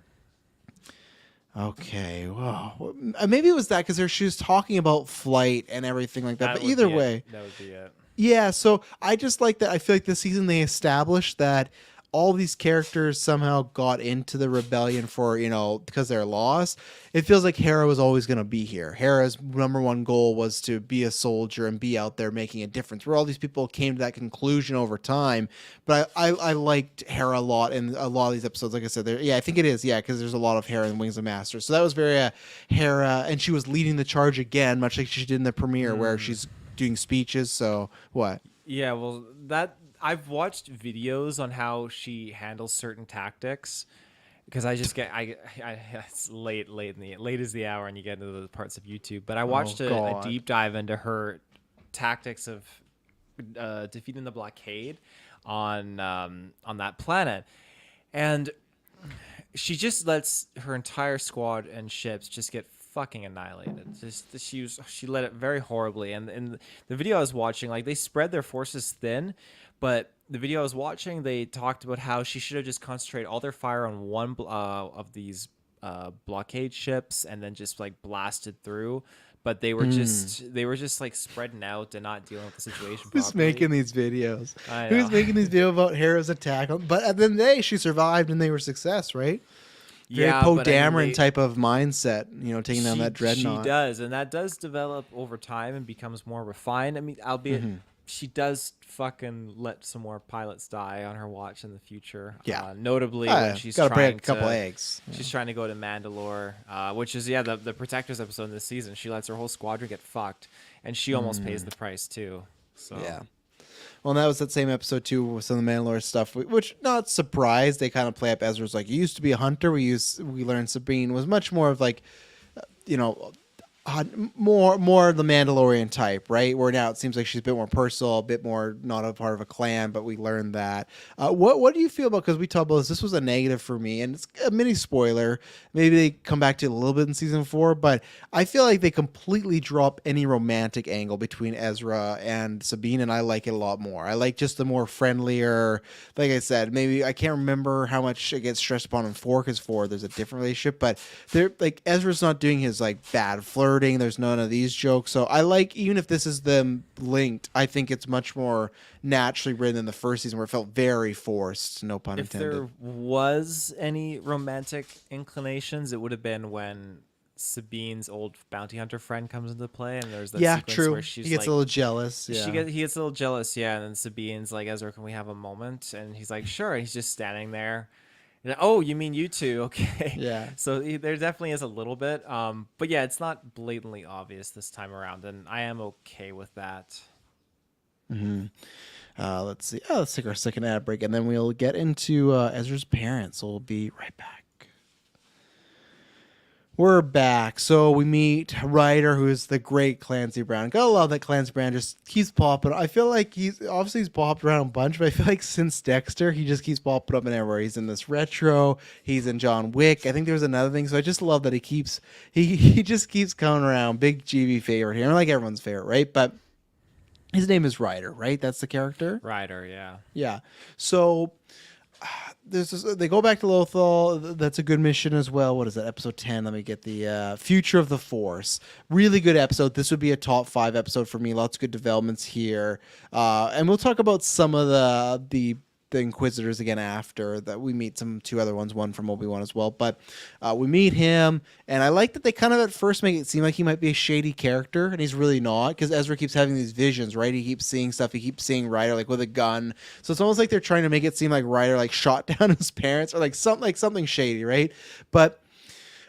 Okay, well, maybe it was that, because she was talking about flight and everything like that. But either way, that would be it. Yeah, so I just like that. I feel like this season they established that all these characters somehow got into the rebellion for, because they're lost. It feels like Hera was always going to be here. Hera's number one goal was to be a soldier and be out there making a difference, where all these people came to that conclusion over time. But I liked Hera a lot in a lot of these episodes. Like I said, I think it is, because there's a lot of Hera in Wings of Master. So that was very Hera, and she was leading the charge again, much like she did in the premiere, where she's doing speeches. So what? Yeah, well, I've watched videos on how she handles certain tactics, because I just get it's late is the hour, and you get into the parts of YouTube. But I watched a deep dive into her tactics of defeating the blockade on that planet, and she just lets her entire squad and ships just get fucking annihilated. She led it very horribly. And in the video I was watching, like, they spread their forces thin, but the video I was watching, they talked about how she should have just concentrated all their fire on one of these blockade ships, and then just like blasted through. But they were just like spreading out and not dealing with the situation properly. Who's making these videos? I know. Who's making these videos about Hera's attack? But at the end of the day, she survived and they were success, right? Very Poe Dameron type of mindset, taking down that dreadnought. She does, and that does develop over time and becomes more refined. I mean, albeit she does fucking let some more pilots die on her watch in the future. Yeah, notably when she's trying break a couple eggs. Yeah. She's trying to go to Mandalore, which is the Protectors episode in this season. She lets her whole squadron get fucked, and she almost pays the price too. So yeah. Well, and that was that same episode too with some of the Mandalore stuff, which, not surprised, they kind of play up. Ezra's like, you used to be a hunter. We learned Sabine was much more of like, more the Mandalorian type, right? Where now it seems like she's a bit more personal, a bit more not a part of a clan, but we learned that. What do you feel about, because we talked about this was a negative for me, and it's a mini spoiler. Maybe they come back to it a little bit in season 4, but I feel like they completely drop any romantic angle between Ezra and Sabine, and I like it a lot more. I like just the more friendlier, like I said, maybe I can't remember how much it gets stressed upon in 4, because 4 there's a different relationship, but they're like, Ezra's not doing his like bad flirt flirting. There's none of these jokes. So I like, even if this is them linked, I think it's much more naturally written than the first season where it felt very forced. No pun If intended. there was any romantic inclinations, it would have been when Sabine's old bounty hunter friend comes into play, and there's that Yeah, sequence true. where she's He gets like, a little jealous. Yeah. he gets a little jealous, yeah, and then Sabine's like, Ezra, can we have a moment? And he's like, sure. And he's just standing there. And, oh, you mean you two? Okay. Yeah. So there definitely is a little bit, but yeah, it's not blatantly obvious this time around, and I am okay with that. Let's see. Let's take our second ad break, and then we'll get into Ezra's parents. So we'll be right back. We're back. So we meet Ryder, who is the great Clancy Brown. Gotta love that Clancy Brown just keeps popping. I feel like he's popped around a bunch, but I feel like since Dexter, he just keeps popping up in everywhere. He's in this Retro. He's in John Wick. I think there's another thing. So I just love that he just keeps coming around. Big GB favorite here. Like everyone's favorite, right? But his name is Ryder, right? That's the character? Ryder, yeah. Yeah. So they go back to Lothal. That's a good mission as well. What is that? Episode 10. Let me get the Future of the Force. Really good episode. This would be a top 5 episode for me. Lots of good developments here. And we'll talk about some of the Inquisitors again after that. We meet 2 other ones, one from Obi-Wan as well. But we meet him, and I like that they kind of at first make it seem like he might be a shady character, and he's really not, because Ezra keeps having these visions, right? He keeps seeing stuff. He keeps seeing Ryder like with a gun. So it's almost like they're trying to make it seem like Ryder like shot down his parents or like something shady, right? But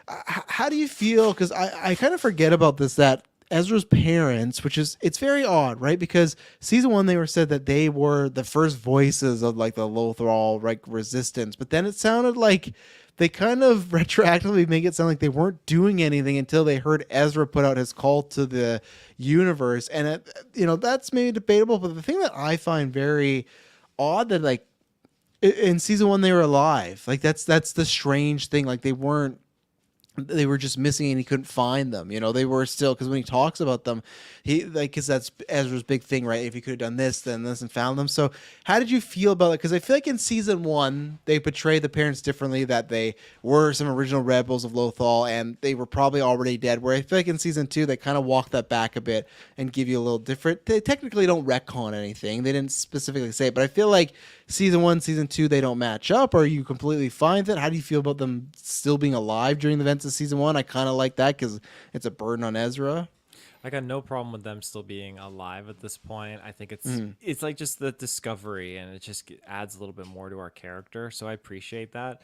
how do you feel? Because I kind of forget about this, that Ezra's parents, it's very odd, right? Because season 1 they were said that they were the first voices of like the Lothal like resistance, but then it sounded like they kind of retroactively make it sound like they weren't doing anything until they heard Ezra put out his call to the universe, and that's maybe debatable. But the thing that I find very odd, that like in season 1 they were alive, like that's the strange thing. Like they were just missing and he couldn't find them. They were still, because when he talks about them, because that's Ezra's big thing, right? If he could have done this, then this, and found them. So how did you feel about it? Because I feel like in season 1, they portrayed the parents differently, that they were some original rebels of Lothal and they were probably already dead. Where I feel like in season 2, they kind of walk that back a bit and give you a little different. They technically don't retcon anything. They didn't specifically say it, but I feel like season 1, season 2, they don't match up. Are you completely fine with it? How do you feel about them still being alive during the events of season 1? I kind of like that because it's a burden on Ezra. I got no problem with them still being alive at this point. I think it's like just the discovery, and it just adds a little bit more to our character. So I appreciate that.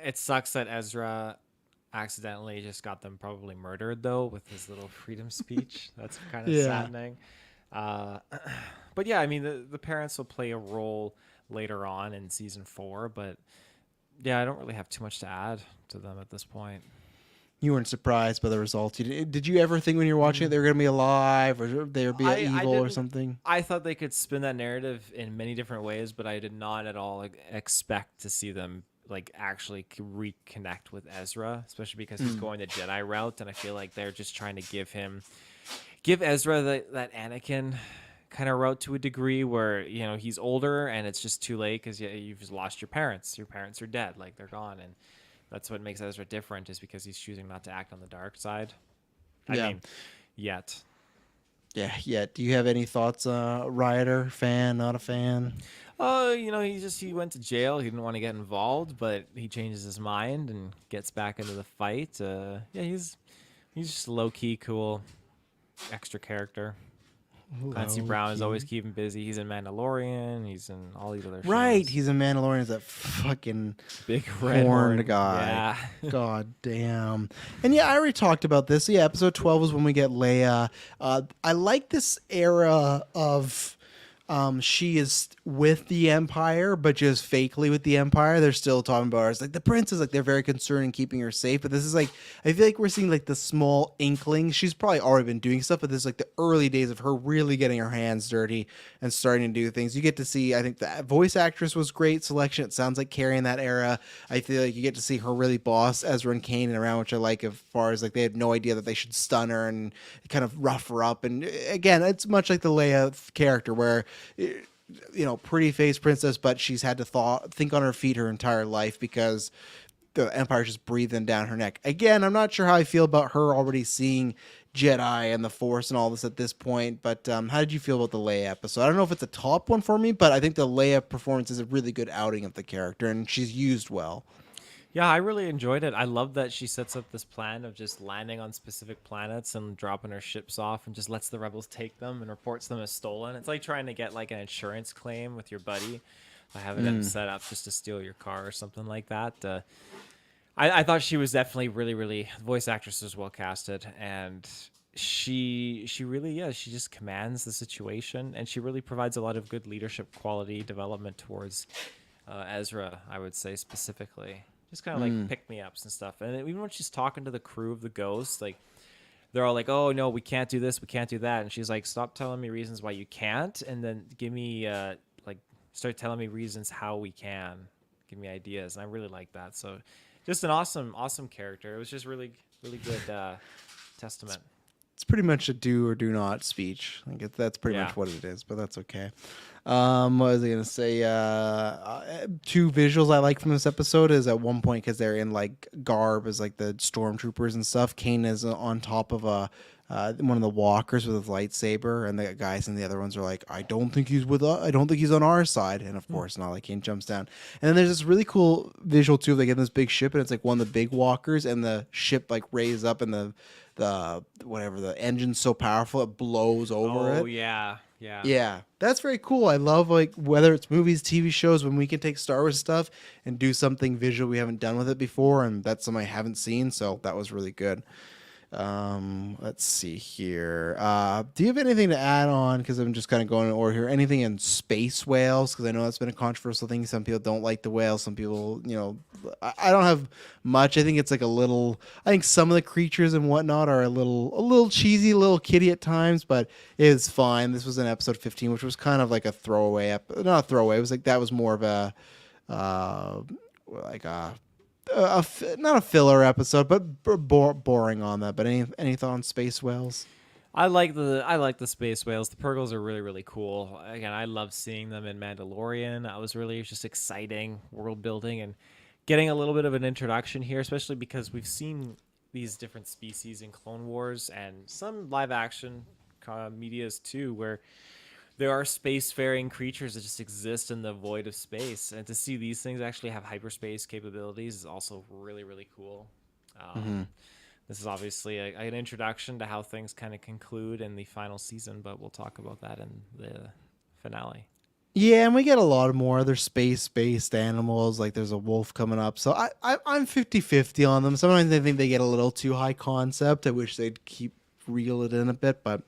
It sucks that Ezra accidentally just got them probably murdered, though, with his little freedom speech. That's kind of saddening. But yeah, I mean, the parents will play a role later on in season 4, but yeah, I don't really have too much to add to them at this point. You weren't surprised by the results. Did you ever think when you were watching it they were going to be alive, or they would be evil or something? I thought they could spin that narrative in many different ways, but I did not at all expect to see them like actually reconnect with Ezra, especially because he's going the Jedi route, and I feel like they're just trying to give Ezra that Anakin kind of route to a degree, where he's older and it's just too late because you've just lost your parents. Your parents are dead, like they're gone, and that's what makes Ezra different, is because he's choosing not to act on the dark side. I mean, yet. Yeah. Do you have any thoughts, Ryder? Fan, not a fan? He went to jail. He didn't want to get involved, but he changes his mind and gets back into the fight. He's just low key, cool, extra character. Clancy Brown is always keeping busy. He's in Mandalorian. He's in all these other shows. Right, he's in Mandalorian. Is that fucking big red horned guy? Yeah. God damn. And yeah, I already talked about this. Yeah, episode 12 is when we get Leia. I like this era of she is with the Empire, but just fakely with the Empire. They're still talking about her as like the princess, like they're very concerned in keeping her safe. But this is like, I feel like we're seeing like the small inklings. She's probably already been doing stuff, but this is like the early days of her really getting her hands dirty and starting to do things. You get to see, I think the voice actress was great selection. It sounds like carrying that era. I feel like you get to see her really boss Ezra and Kanan around, which I like, as far as like they had no idea that they should stun her and kind of rough her up. And again, it's much like the Leia character, where pretty face princess, but she's had to think on her feet her entire life because the Empire's just breathing down her neck. Again, I'm not sure how I feel about her already seeing Jedi and the Force and all this at this point, but how did you feel about the Leia episode? I don't know if it's a top one for me, but I think the Leia performance is a really good outing of the character, and she's used well. Yeah, I really enjoyed it. I love that she sets up this plan of just landing on specific planets and dropping her ships off and just lets the rebels take them and reports them as stolen. It's like trying to get like an insurance claim with your buddy by having them set up just to steal your car or something like that. I thought she was definitely really the voice actress was well casted, and she really she just commands the situation, and she really provides a lot of good leadership quality development towards Ezra, I would say specifically. Just kind of like pick me ups and stuff. And even when she's talking to the crew of the Ghost, like they're all like, "Oh no, we can't do this, we can't do that," and she's like, "Stop telling me reasons why you can't, and then give me start telling me reasons how we can. Give me ideas." And I really like that. So, just an awesome character. It was just really good testament. It's pretty much a do or do not speech. That's pretty much what it is, but that's okay. What was I gonna say? Two visuals I like from this episode is at one point, because they're in like garb as like the stormtroopers and stuff. Kane is on top of one of the walkers with his lightsaber, and the guys and the other ones are like, "I don't think he's with us. I don't think he's on our side." And of course, not like Kane jumps down. And then there's this really cool visual too. They get in this big ship, and it's like one of the big walkers, and the ship like raised up, and the engine's so powerful it blows over it. Oh yeah. Yeah, that's very cool. I love like whether it's movies, TV shows, when we can take Star Wars stuff and do something visual we haven't done with it before, and that's something I haven't seen, so that was really good. Let's see here. Do you have anything to add on? Because I'm just kind of going in order here. Anything in space whales? Because I know that's been a controversial thing. Some people don't like the whales. Some people, I don't have much. I think it's like a little. I think some of the creatures and whatnot are a little cheesy, a little kiddie at times, but it is fine. This was in episode 15, which was kind of like a throwaway. Not a throwaway. It was like that was more of a not a filler episode, but boring on that. But any thought on space whales? I like the space whales. The Purgles are really cool. Again, I love seeing them in Mandalorian. It was just exciting world building and getting a little bit of an introduction here, especially because we've seen these different species in Clone Wars and some live action medias too, where there are spacefaring creatures that just exist in the void of space, and to see these things actually have hyperspace capabilities is also really cool. This is obviously an introduction to how things kind of conclude in the final season, but we'll talk about that in the finale. Yeah, and we get a lot more other space-based animals. Like there's a wolf coming up. So I'm 50-50 on them. Sometimes I think they get a little too high concept. I wish they'd reel it in a bit, but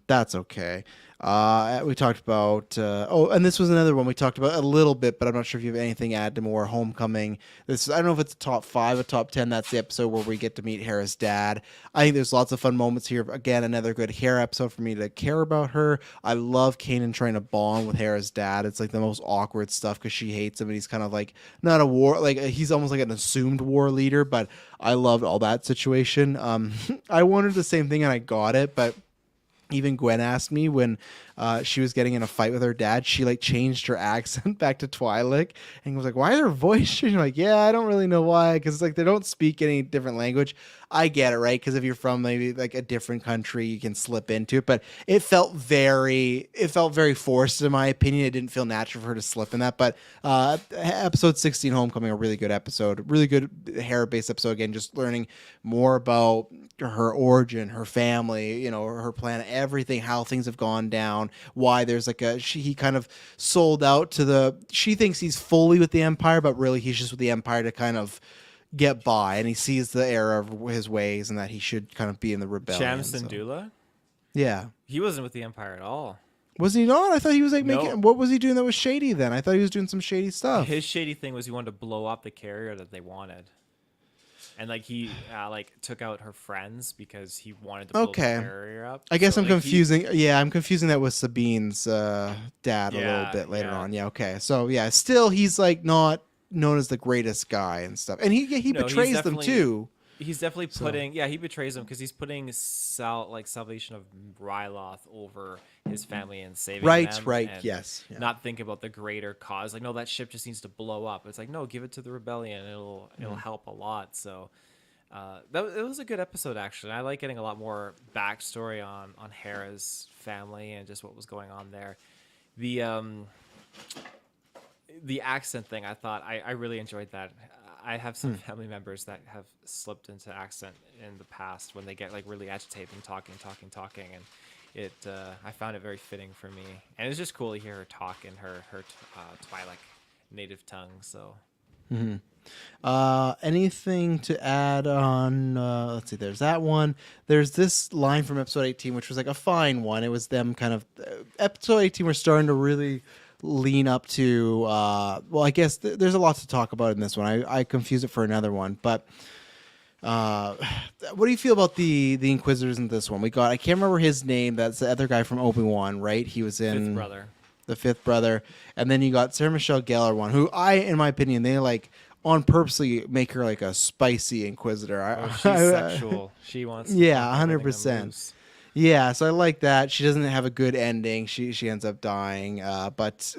that's okay. We talked about and this was another one we talked about a little bit, but I'm not sure if you have anything to add to more. Homecoming. I don't know if it's a top 5, a top 10. That's the episode where we get to meet Hera's dad. I think there's lots of fun moments here. Again, another good Hera episode for me to care about her. I love Kanan trying to bond with Hera's dad. It's like the most awkward stuff because she hates him, and he's kind of like not a war, like he's almost like an assumed war leader. But I loved all that situation. I wanted the same thing and I got it, but even Gwen asked me when she was getting in a fight with her dad, she like changed her accent back to Twi'lek and was like, "Why is her voice changing?" Like, yeah, I don't really know why, because it's like they don't speak any different language. I get it, right? Because if you're from maybe like a different country, you can slip into it. But it felt very forced in my opinion. It didn't feel natural for her to slip in that. But episode 16, Homecoming, a really good episode, really good Hera-based episode. Again, just learning more about her origin, her family, her planet, everything, how things have gone down, why there's like he kind of sold out she thinks he's fully with the Empire, but really he's just with the Empire to kind of get by, and he sees the error of his ways and that he should kind of be in the rebellion. Sham Syndulla? Yeah. He wasn't with the Empire at all. Was he not? I thought he was like making... What was he doing that was shady then? I thought he was doing some shady stuff. His shady thing was he wanted to blow up the carrier that they wanted. And like he took out her friends because he wanted to blow the carrier up. I guess I'm confusing. I'm confusing that with Sabine's dad a little bit later on. Yeah, okay. So yeah, still he's like not known as the greatest guy and stuff, and he betrays them too. He's definitely putting he betrays them because he's putting salvation of Ryloth over his family and saving Right, them. right, and yes, yeah. Not think about the greater cause. Like, no, that ship just needs to blow up. It's like, no, give it to the rebellion. It'll help a lot. So it was a good episode, actually. I like getting a lot more backstory on Hera's family and just what was going on there. The accent thing, I thought I really enjoyed that. I have some family members that have slipped into accent in the past when they get like really agitated and talking, and it I found it very fitting for me. And it's just cool to hear her talk in her Twi'lek native tongue. So. Anything to add on? Let's see. There's that one. There's this line from episode 18, which was like a fine one. It was them kind of episode 18. We're starting to really lean up to. Well, I guess there's a lot to talk about in this one. I confuse it for another one, but. What do you feel about the Inquisitors in this one? We got, I can't remember his name. That's the other guy from Obi-Wan, right? He was in Fifth brother. The fifth brother, and then you got Sarah Michelle Gellar one, who in my opinion, they like on purposely make her like a spicy Inquisitor. She's sexual. She wants. To 100%. Yeah, so I like that. She doesn't have a good ending. She ends up dying. But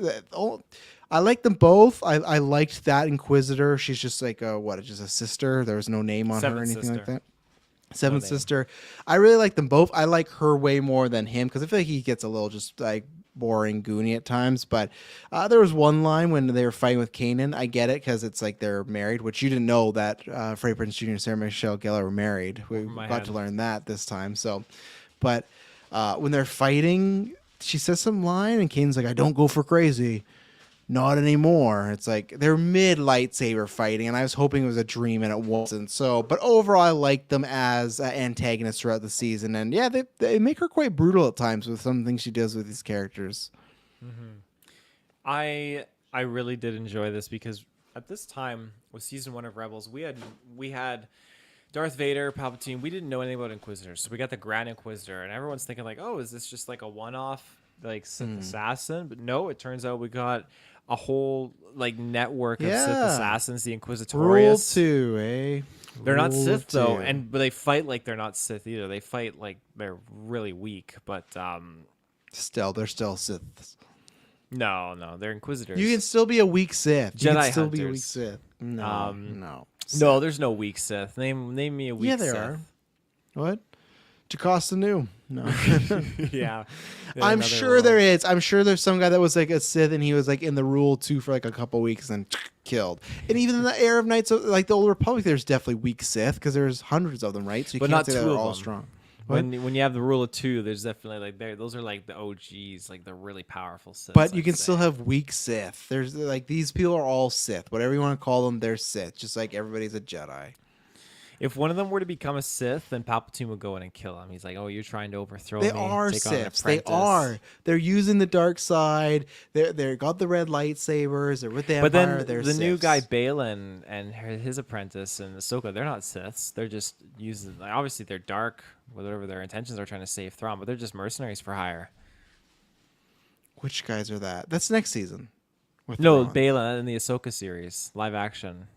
I like them both. I liked that Inquisitor. She's just like just a sister. There was no name on her or anything like that. Seventh sister. I really like them both. I like her way more than him because I feel like he gets a little just like boring goony at times. But there was one line when they were fighting with Kanan. I get it because it's like they're married, which you didn't know that Freddie Prinze Jr. and Sarah Michelle Gellar were married. We got to learn that this time. So, but when they're fighting, she says some line and Kanan's like, "I don't go for crazy." Not anymore. It's like they're mid lightsaber fighting, and I was hoping it was a dream, and it wasn't. So, but overall, I liked them as antagonists throughout the season, and yeah, they make her quite brutal at times with some things she does with these characters. I really did enjoy this because at this time with season 1 of Rebels, we had Darth Vader, Palpatine. We didn't know anything about Inquisitors, so we got the Grand Inquisitor, and everyone's thinking like, oh, is this just like a one-off like Sith assassin? But no, it turns out we got a whole like network of Sith assassins, the Inquisitorius. Rule 2, eh? They're not Sith though, Rule 2. but they fight like they're not Sith either. They fight like they're really weak, but they're still Siths. no, they're Inquisitors. You can still be a weak Sith. You Jedi can still be a hunters. weak Sith. No. No, there's no weak Sith. Name me a weak Yeah, Sith. there are. What? Jocasta Nu. No. Yeah. I'm sure there is. I'm sure there's some guy that was like a Sith and he was like in the Rule 2 for like a couple weeks and killed. And even in the era of Knights of like the Old Republic, there's definitely weak Sith because there's hundreds of them, right? So you But can't not say two they're of all them. strong. When you have the rule of 2, there's definitely like those are like the OGs, like the really powerful Sith. But you can still have weak Sith. There's like these people are all Sith. Whatever you want to call them, they're Sith. Just like everybody's a Jedi. If one of them were to become a Sith, then Palpatine would go in and kill him. He's like, "Oh, you're trying to overthrow They me." are take on an Siths. They apprentice." are. They're using the dark side. They're got the red lightsabers. They're with the But Empire. then They're the new Siths. guy Balin and his apprentice and Ahsoka, they're not Siths. They're just using. Like, obviously, they're dark, whatever their intentions are, trying to save Thrawn, but they're just mercenaries for hire. Which guys are that? That's next season. With No, Thrawn. Balin in the Ahsoka series, live action.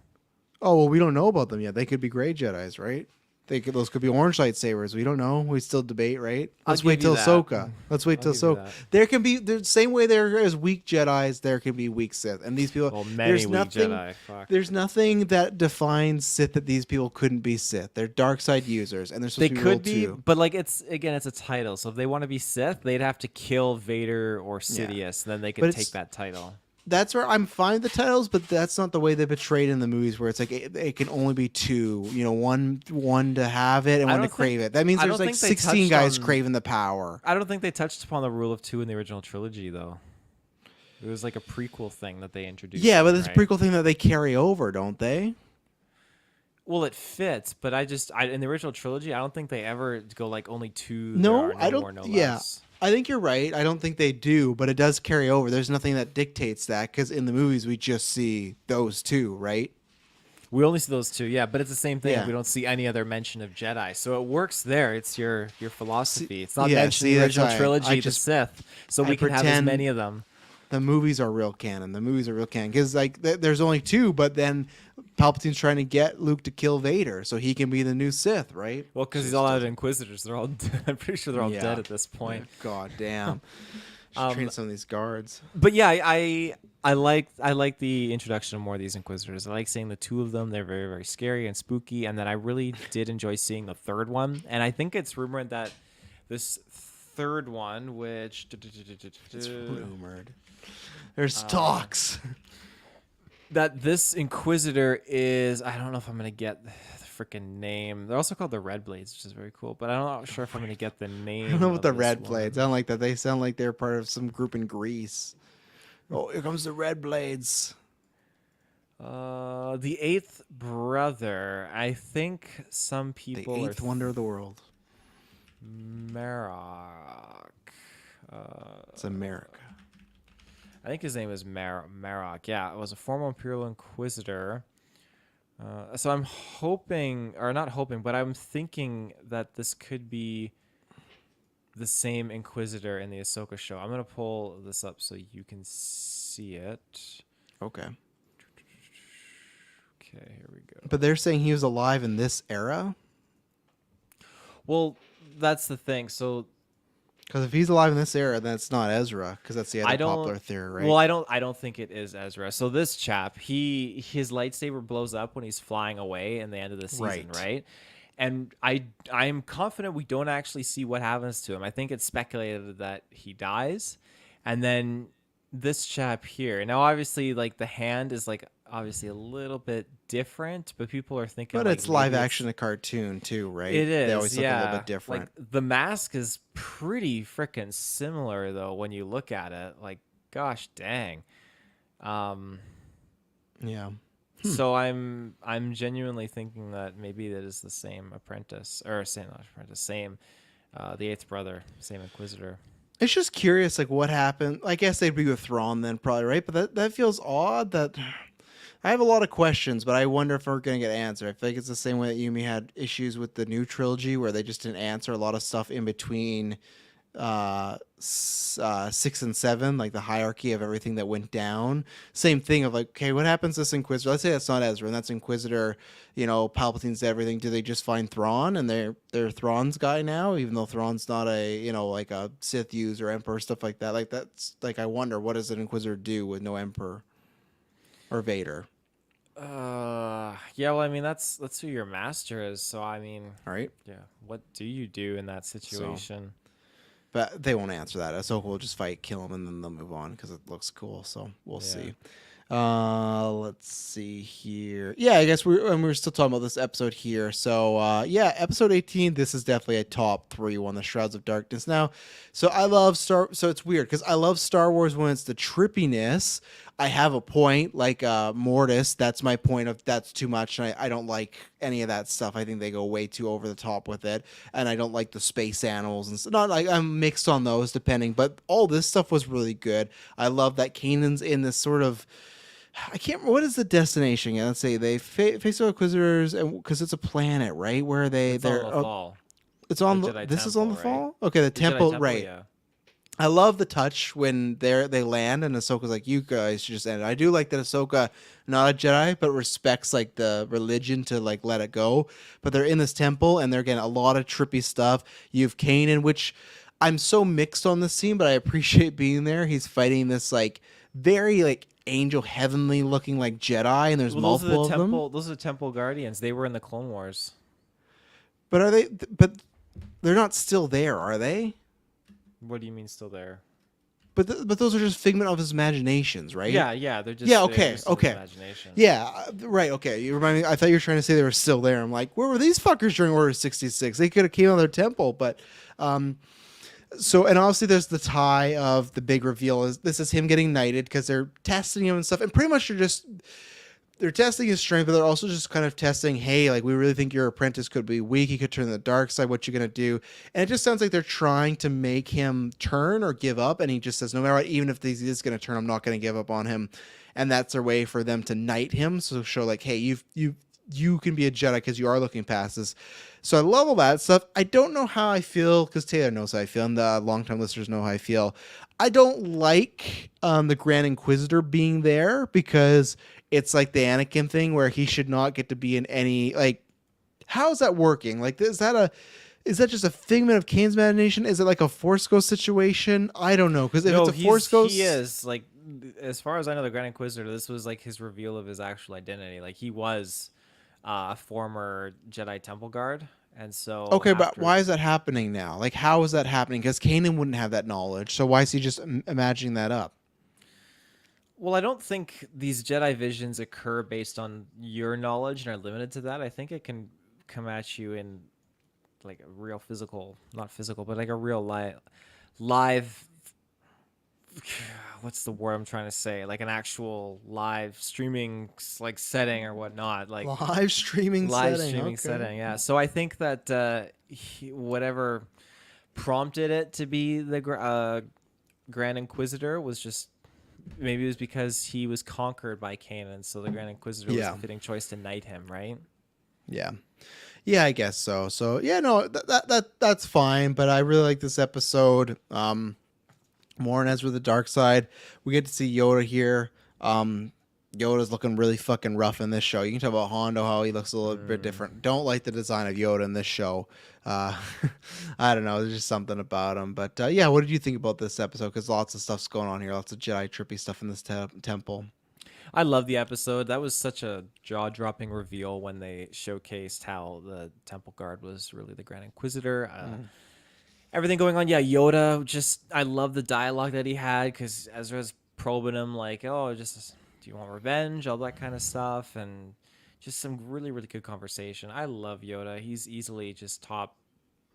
Oh well, we don't know about them yet. They could be gray Jedi's, right? Those could be orange lightsabers. We don't know. We still debate, right? Let's I'll wait give till you that. Ahsoka. Let's wait till I'll give you Ahsoka. that. There can be the same way there is weak Jedi's. There can be weak Sith, and these people. Well, many there's weak nothing. Jedi. Fuck. There's nothing that defines Sith that these people couldn't be Sith. They're dark side users, and they're supposed They to be could Rule be, 2. but like it's a title. So if they want to be Sith, they'd have to kill Vader or Sidious, and then they But could it's- take that title. That's where I'm fine with the titles, but that's not the way they betrayed in the movies, where it's like it can only be 2. You know, one to have it and I one to don't crave think- it. That means I there's don't like think they 16 touched guys on- craving the power. I don't think they touched upon the rule of 2 in the original trilogy, though. It was like a prequel thing that they introduced. Yeah, but it's right? a prequel thing that they carry over, don't they? Well, it fits, but I in the original trilogy, I don't think they ever go like only 2. No, there are I don't. More, no Yeah, less. I think you're right. I don't think they do, but it does carry over. There's nothing that dictates that because in the movies we just see those 2, right? We only see those 2, yeah, but it's the same thing. Yeah. We don't see any other mention of Jedi, so it works there. It's your philosophy. It's not yeah, mentioned see, in the that's original right. trilogy, I the just- Sith, so I we can have as pretend- many of them. The movies are real canon. Because like there's only 2, but then Palpatine's trying to get Luke to kill Vader so he can be the new Sith, right? Well, because he's all out of Inquisitors. They're all. I'm pretty sure they're all dead at this point. God damn. Should train some of these guards. But yeah, I like the introduction of more of these Inquisitors. I like seeing the 2 of them. They're very, very scary and spooky. And then I really did enjoy seeing the 3rd one. And I think it's rumored that this 3rd one, which It's rumored. There's talks. That this Inquisitor is, I don't know if I'm gonna get the freaking name. They're also called the Red Blades, which is very cool. But I'm not sure if I'm gonna get the name. I don't know what the of Red this Blades sound like. That they sound like they're part of some group in Greece. Oh, here comes the Red Blades. The 8th brother. I think some people The 8th wonder of the world. Marok. It's America. I think his name is Marok. Yeah, it was a former Imperial Inquisitor. So I'm hoping, or not hoping, but I'm thinking that this could be the same Inquisitor in the Ahsoka show. I'm going to pull this up so you can see it. Okay. Okay, here we go. But they're saying he was alive in this era? Well, that's the thing. So Because if he's alive in this era, then it's not Ezra. Because that's the other popular theory, right? Well, I don't think it is Ezra. So this chap, his lightsaber blows up when he's flying away in the end of the season, right? And I'm confident we don't actually see what happens to him. I think it's speculated that he dies, and then this chap here. Now, obviously, like the hand is like obviously a little bit different, but people are thinking. But like, it's live action, a cartoon too, right? It is. They always look yeah. a little bit different. Like the mask is pretty freaking similar though when you look at it. Like, gosh dang. Yeah. So I'm genuinely thinking that maybe that is the same apprentice, or same not apprentice, same the 8th brother, same Inquisitor. It's just curious, like what happened. I guess they'd be with Thrawn then, probably, right? But that feels odd. That I have a lot of questions, but I wonder if we're gonna get answered. I feel like it's the same way that Yumi had issues with the new trilogy, where they just didn't answer a lot of stuff in between 6 and 7, like the hierarchy of everything that went down. Same thing of like, okay, what happens to this Inquisitor? Let's say that's not Ezra and that's Inquisitor, Palpatine's everything. Do they just find Thrawn and they're Thrawn's guy now, even though Thrawn's not a, like a Sith user, Emperor, stuff like that? Like that's like, I wonder, what does an Inquisitor do with no Emperor or Vader? Yeah, well, I mean that's who your master is, so I mean, Right? yeah, what do you do in that situation? But they won't answer that. Ahsoka will just fight, kill him, and then they'll move on because it looks cool. So we'll see. Let's see here. Yeah, I guess we're still talking about this episode here. So episode 18. This is definitely a top 3 one, the Shrouds of Darkness. Now, so I love So it's weird because I love Star Wars when it's the trippiness. I have a point, like Mortis. That's my point of that's too much, and I don't like any of that stuff. I think they go way too over the top with it, and I don't like the space animals and not like I'm mixed on those depending. But all this stuff was really good. I love that Kanan's in this sort of. I can't remember what is the destination. Let's say they face the Inquisitors, and because it's a planet, right? Where It's they're on the fall. It's on The the. Jedi This is on the Temple, right? fall. Okay, the Jedi temple, right? Yeah. I love the touch when they land and Ahsoka's like, you guys should just end it. I do like that Ahsoka, not a Jedi, but respects like the religion to like let it go. But they're in this temple and they're getting a lot of trippy stuff. You have Kanan, which I'm so mixed on this scene, but I appreciate being there. He's fighting this like very like angel heavenly looking like Jedi, and there's multiple of them. Those are the Temple Guardians. They were in the Clone Wars. But are they? But they're not still there, are they? What do you mean still there? But those are just figment of his imaginations, right? Yeah, they're just okay, just in okay. his imagination. Yeah, right. Okay, you remind me. I thought you were trying to say they were still there. I'm like, where were these fuckers during Order 66? They could have came out of their temple, but so and obviously there's the tie of the big reveal is this is him getting knighted because they're testing him and stuff, and pretty much they're testing his strength, but they're also just kind of testing, hey, like, we really think your apprentice could be weak. He could turn to the dark side. What you going to do? And it just sounds like they're trying to make him turn or give up. And he just says, no matter what, even if he is going to turn, I'm not going to give up on him. And that's their way for them to knight him. So show like, hey, you can be a Jedi because you are looking past this. So I love all that stuff. I don't know how I feel because Taylor knows how I feel, and the longtime listeners know how I feel. I don't like the Grand Inquisitor being there because it's like the Anakin thing where he should not get to be in any like. How is that working? Like, is that just a figment of Kane's imagination? Is it like a Force Ghost situation? I don't know because if No, it's a Force Ghost, he is like, as far as I know, the Grand Inquisitor. This was like his reveal of his actual identity. Like he was a former Jedi Temple Guard, and so okay, but why is that happening now? Like, how is that happening? Because Kanan wouldn't have that knowledge, so why is he just imagining that up? Well, I don't think these Jedi visions occur based on your knowledge and are limited to that. I think it can come at you in like a real physical, not physical, but like a real live. What's the word I'm trying to say? Like an actual live streaming like setting or whatnot. Like Live streaming setting. Yeah. So I think that whatever prompted it to be the Grand Inquisitor was just. Maybe it was because he was conquered by Kanan, so the Grand Inquisitor was the fitting choice to knight him, right? Yeah, I guess so. So yeah, no, that's fine. But I really like this episode. More on Ezra the Dark Side. We get to see Yoda here. Yoda's looking really fucking rough in this show. You can tell about Hondo how he looks a little bit different. Don't like the design of Yoda in this show. I don't know. There's just something about him. But yeah, what did you think about this episode? Because lots of stuff's going on here. Lots of Jedi trippy stuff in this temple. I love the episode. That was such a jaw-dropping reveal when they showcased how the Temple Guard was really the Grand Inquisitor. Everything going on. Yeah, Yoda. Just I love the dialogue that he had because Ezra's probing him like, oh, just do you want revenge? All that kind of stuff. And just some really, really good conversation. I love Yoda. He's easily just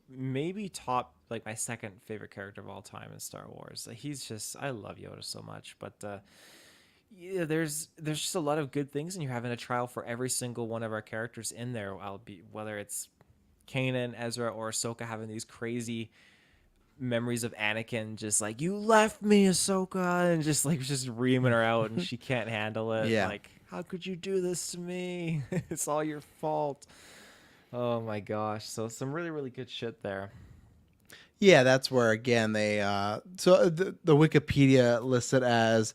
maybe top, like my second favorite character of all time in Star Wars. Like, I love Yoda so much. But yeah, there's just a lot of good things, and you're having a trial for every single one of our characters in there. Whether it's Kanan, Ezra, or Ahsoka having these crazy memories of Anakin just like, you left me, Ahsoka, and just reaming her out, and she can't handle it. Yeah. Like, how could you do this to me? It's all your fault. Oh my gosh. So some really, really good shit there. Yeah, that's where again they so the Wikipedia lists it as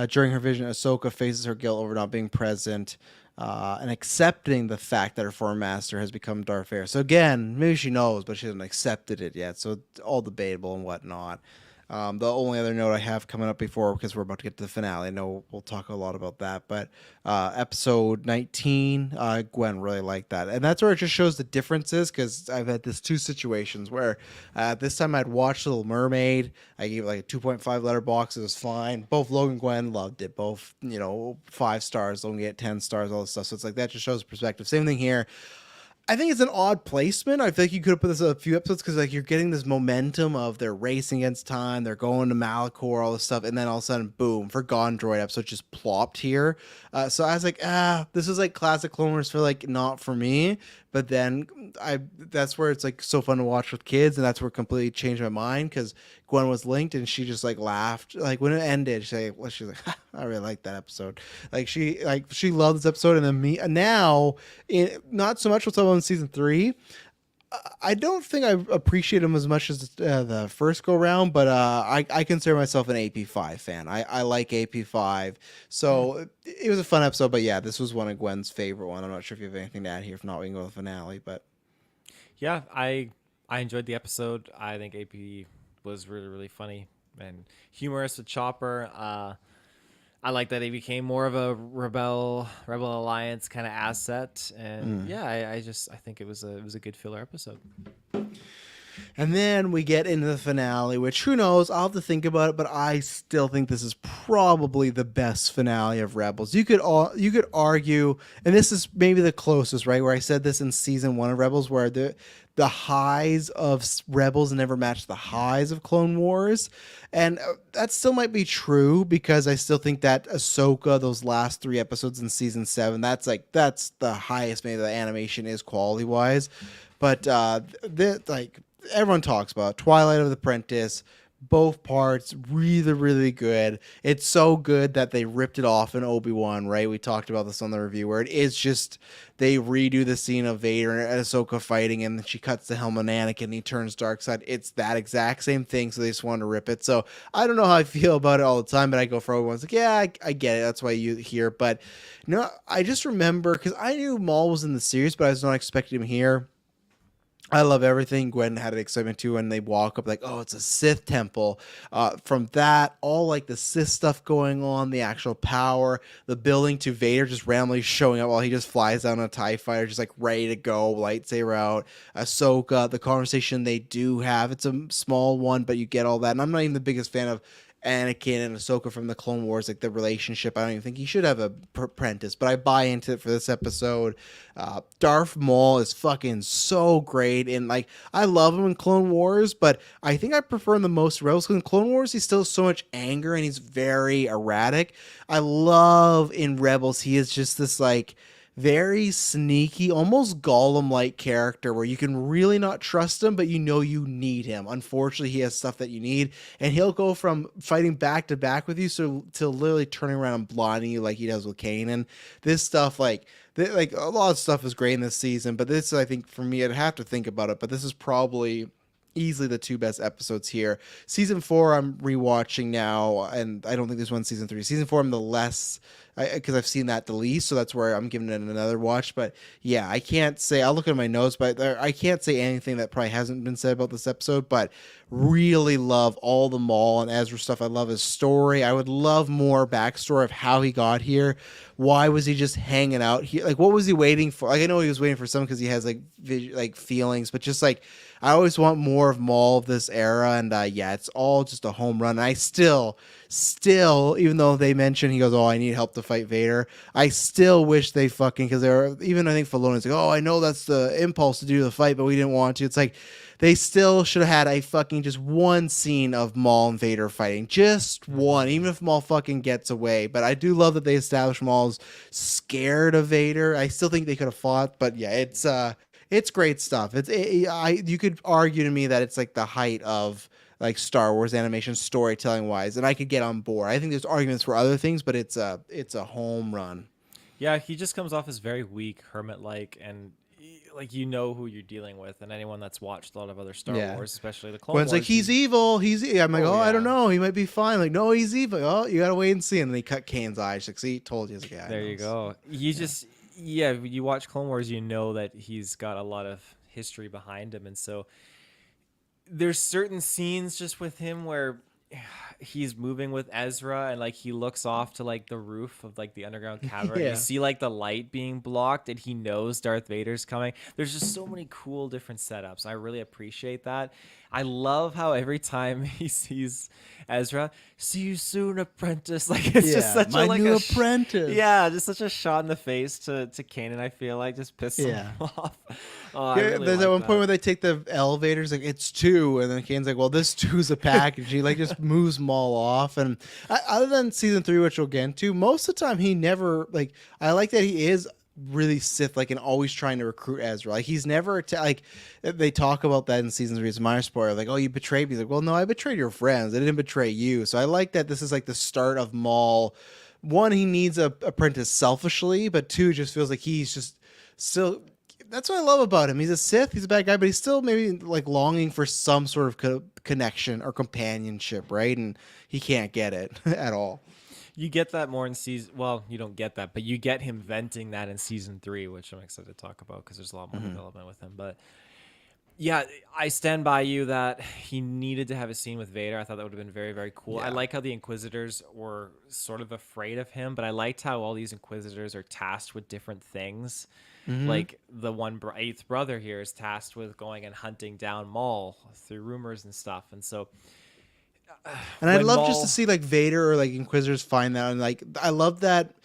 during her vision, Ahsoka faces her guilt over not being present and accepting the fact that her former master has become Darth Vader. So again, maybe she knows, but she hasn't accepted it yet. So it's all debatable and whatnot. The only other note I have coming up before, because we're about to get to the finale, I know we'll talk a lot about that, but episode 19, Gwen really liked that. And that's where it just shows the differences, because I've had this two situations where this time I'd watched Little Mermaid. I gave it like a 2.5 letter box. It was fine. Both Logan and Gwen loved it. Both, 5 stars. Logan get 10 stars, all this stuff. So it's like that just shows perspective. Same thing here. I think it's an odd placement. I think you could have put this a few episodes because like you're getting this momentum of they're racing against time, they're going to Malachor, all this stuff, and then all of a sudden, boom, Forgotten Droid episode just plopped here. So I was like, this is like classic Clone Wars for like not for me. But then that's where it's like so fun to watch with kids, and that's where it completely changed my mind because Gwen was linked and she just like laughed like when it ended. She's like, I really like that episode. She loved this episode, and then me now, not so much what's up on season 3. I don't think I appreciate him as much as the first go round, but I consider myself an AP5 fan. I like AP5, so it was a fun episode. But yeah, this was one of Gwen's favorite one. I'm not sure if you have anything to add here. If not, we can go to the finale. But yeah, I enjoyed the episode. I think AP was really, really funny and humorous with Chopper. I like that he became more of a Rebel Alliance kind of asset, and I think it was a good filler episode. And then we get into the finale, which who knows? I'll have to think about it, but I still think this is probably the best finale of Rebels. You could argue, and this is maybe the closest, right? Where I said this in season 1 of Rebels, where the highs of Rebels never matched the highs of Clone Wars. And that still might be true because I still think that Ahsoka, those last 3 episodes in season 7, that's the highest maybe the animation is quality wise. But everyone talks about Twilight of the Apprentice, both parts really, really good. It's so good that they ripped it off in Obi-Wan, right? We talked about this on the review where it is just they redo the scene of Vader and Ahsoka fighting, and then she cuts the helmet on Anakin and he turns dark side. It's that exact same thing, so they just wanted to rip it. So I don't know how I feel about it all the time, but I go for Obi-Wan's like, yeah, I get it. That's why you hear. But no, I just remember because I knew Maul was in the series, but I was not expecting him here. I love everything. Gwen had an excitement too when they walk up, like, oh, it's a Sith temple. From that, all like the Sith stuff going on, the actual power, the building to Vader just randomly showing up while he just flies down on a TIE fighter, just like ready to go, lightsaber out. Ahsoka, the conversation they do have, it's a small one, but you get all that. And I'm not even the biggest fan of Anakin and Ahsoka from the Clone Wars, like the relationship. I don't even think he should have a apprentice, but I buy into it for this episode. Darth Maul is fucking so great, and like I love him in Clone Wars, but I think I prefer him the most Rebels because in Clone Wars he still has so much anger and he's very erratic. I love in Rebels he is just this like very sneaky, almost Gollum-like character where you can really not trust him, but you know you need him. Unfortunately, he has stuff that you need, and he'll go from fighting back to back with you to literally turning around and blinding you like he does with Kanan. This stuff, like a lot of stuff is great in this season, but this, I think, for me, I'd have to think about it, but this is probably easily the two best episodes here. Season 4 I'm rewatching now, and I don't think there's one season 3. Season 4 I'm the less, because I've seen that the least, so that's where I'm giving it another watch. But yeah, I can't say, I'll look at my notes, but I can't say anything that probably hasn't been said about this episode, but really love all the Maul and Ezra stuff. I love his story. I would love more backstory of how he got here. Why was he just hanging out here? Like, what was he waiting for? Like, I know he was waiting for someone because he has like feelings, but just like, I always want more of Maul of this era, and yeah, it's all just a home run. And I still, even though they mention he goes, oh, I need help to fight Vader, I still wish they fucking, because they're even, I think Filoni's like, oh, I know that's the impulse to do the fight, but we didn't want to. It's like they still should have had a fucking just one scene of Maul and Vader fighting, just one, even if Maul fucking gets away. But I do love that they established Maul's scared of Vader. I still think they could have fought, but yeah, it's great stuff. You could argue to me that it's like the height of like Star Wars animation storytelling wise, and I could get on board. I think there's arguments for other things, but it's a home run. Yeah, he just comes off as very weak, hermit-like, and like you know who you're dealing with, and anyone that's watched a lot of other Star Wars, especially the Clone Wars. Gwen's like, he's evil. I'm like, I don't know. He might be fine. Like, no, he's evil. Oh, you gotta wait and see. And then they cut Kane's eyes. Like, see, told you. Like, yeah, there you go. You watch Clone Wars, you know that he's got a lot of history behind him, and so there's certain scenes just with him where he's moving with Ezra and like he looks off to like the roof of like the underground cavern. You see like the light being blocked and he knows Darth Vader's coming. There's just so many cool different setups. I really appreciate that. I love how every time he sees Ezra, see you soon, apprentice. Like it's just such my new apprentice. Just such a shot in the face to Kanan. I feel like just pisses him off. Oh, really there's at one point where they take the elevators, like it's 2, and then Kanan's like, well, this 2's a package. He like just moves them all off. And other than season 3, which we'll get into, most of the time he never like. I like that he is really Sith like and always trying to recruit Ezra. Like he's never like they talk about that in season 3. It's minor spoiler. Like, oh, you betrayed me. He's like, well, no, I betrayed your friends. I didn't betray you. So I like that this is like the start of Maul. One, he needs a apprentice selfishly, but 2, just feels like he's just still. That's what I love about him. He's a Sith. He's a bad guy, but he's still maybe like longing for some sort of connection or companionship, right? And he can't get it at all. You get that more in season. Well, you don't get that, but you get him venting that in season 3, which I'm excited to talk about because there's a lot more development with him. But yeah, I stand by you that he needed to have a scene with Vader. I thought that would have been very, very cool. Yeah. I like how the Inquisitors were sort of afraid of him, but I liked how all these Inquisitors are tasked with different things. Like the one 8th brother here is tasked with going and hunting down Maul through rumors and stuff, and so. And I'd love just to see like Vader or like Inquisitors find that, and like I love that.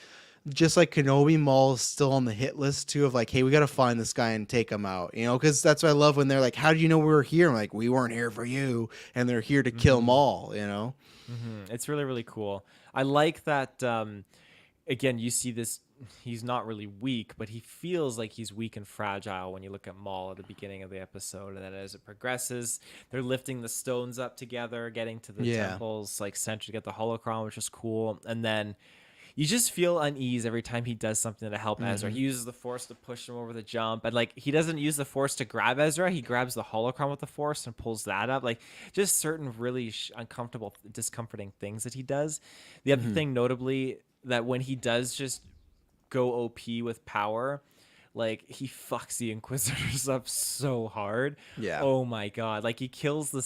Just like Kenobi, Maul is still on the hit list too of like, hey, we got to find this guy and take him out, you know, because that's what I love when they're like, how do you know we were here? I'm like, we weren't here for you, and they're here to kill Maul, you know. It's really, really cool. I like that. Again, you see this he's not really weak, but he feels like he's weak and fragile when you look at Maul at the beginning of the episode. And then as it progresses, they're lifting the stones up together, getting to the temple's like center to get the holocron, which is cool. And then you just feel unease every time he does something to help Ezra. He uses the Force to push him over the jump, and like he doesn't use the Force to grab Ezra. He grabs the holocron with the Force and pulls that up. Like just certain really uncomfortable, discomforting things that he does. The other thing, notably, that when he does just go OP with power, like he fucks the Inquisitors up so hard. Yeah. Oh my god! Like he kills the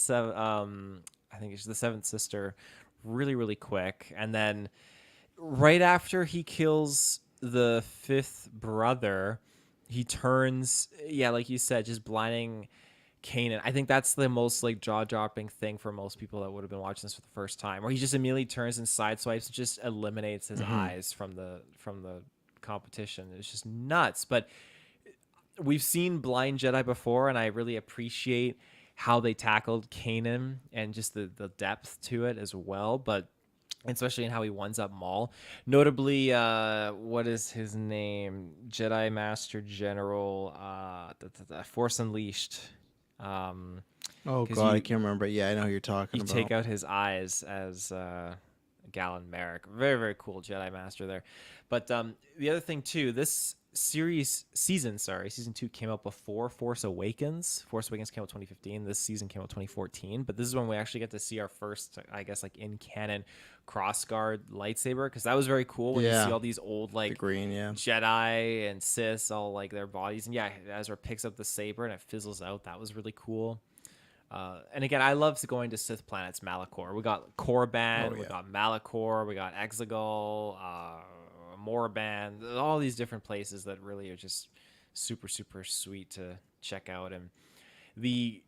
I think it's the seventh sister, really really quick, and then right after he kills the fifth brother, he turns, like you said, just blinding Kanan. I think that's the most like jaw-dropping thing for most people that would have been watching this for the first time, where he just immediately turns and sideswipes and just eliminates his eyes from the competition. It's just nuts. But we've seen blind Jedi before, and I really appreciate how they tackled Kanan and just the depth to it as well. But especially in how he ones up Maul. Notably, what is his name? Jedi Master General, Force Unleashed. Oh god, I can't remember. Yeah, I know who you're talking about. You take out his eyes as Galen Merrick. Very, very cool Jedi Master there. But the other thing too, this season 2 came out before Force Awakens. Force Awakens came out 2015. This season came out 2014. But this is when we actually get to see our first, I guess, like in canon crossguard lightsaber, because that was very cool when you see all these old like green, Jedi and Sith all like their bodies, and Ezra picks up the saber and it fizzles out. That was really cool. And again, I love going to Sith planets. Malachor, we got Korriban, we got Malachor, we got Exegol, Moraband, all these different places that really are just super super sweet to check out. And the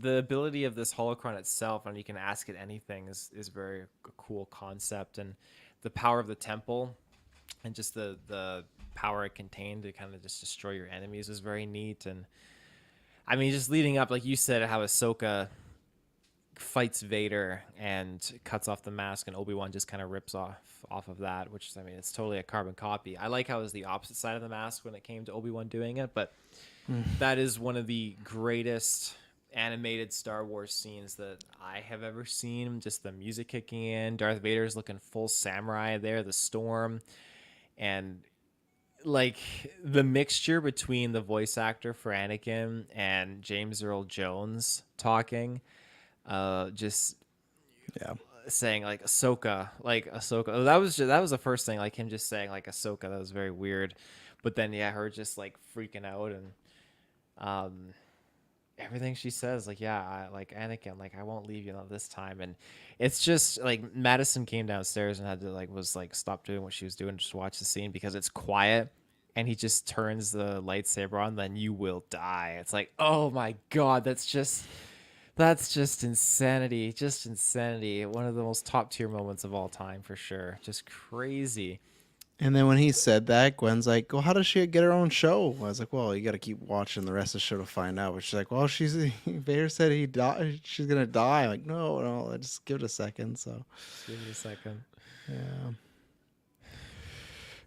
ability of this holocron itself, and you can ask it anything, is very a cool concept. And the power of the temple and just the power it contained to kind of just destroy your enemies is very neat. And I mean, just leading up, like you said, how Ahsoka fights Vader and cuts off the mask, and Obi-Wan just kind of rips off of that, which, I mean, it's totally a carbon copy. I like how it was the opposite side of the mask when it came to Obi-Wan doing it, but that is one of the greatest animated Star Wars scenes that I have ever seen. Just the music kicking in, Darth Vader's looking full samurai there, the storm, and like the mixture between the voice actor for Anakin and James Earl Jones talking, just saying like Ahsoka. That was the first thing, like him just saying like Ahsoka. That was very weird. But then her just like freaking out, and everything she says, like I like Anakin, like I won't leave you this time. And it's just like Madison came downstairs and had to stop doing what she was doing, just watch the scene because it's quiet. And he just turns the lightsaber on, then you will die. It's like, oh my god, that's just insanity. Just insanity. One of the most top tier moments of all time for sure. Just crazy. And then when he said that, Gwen's like, well, how does she get her own show? I was like, well, you got to keep watching the rest of the show to find out. But she's like, well, Vader said she's going to die. I'm like, no, just give it a second. So just give it a second. Yeah.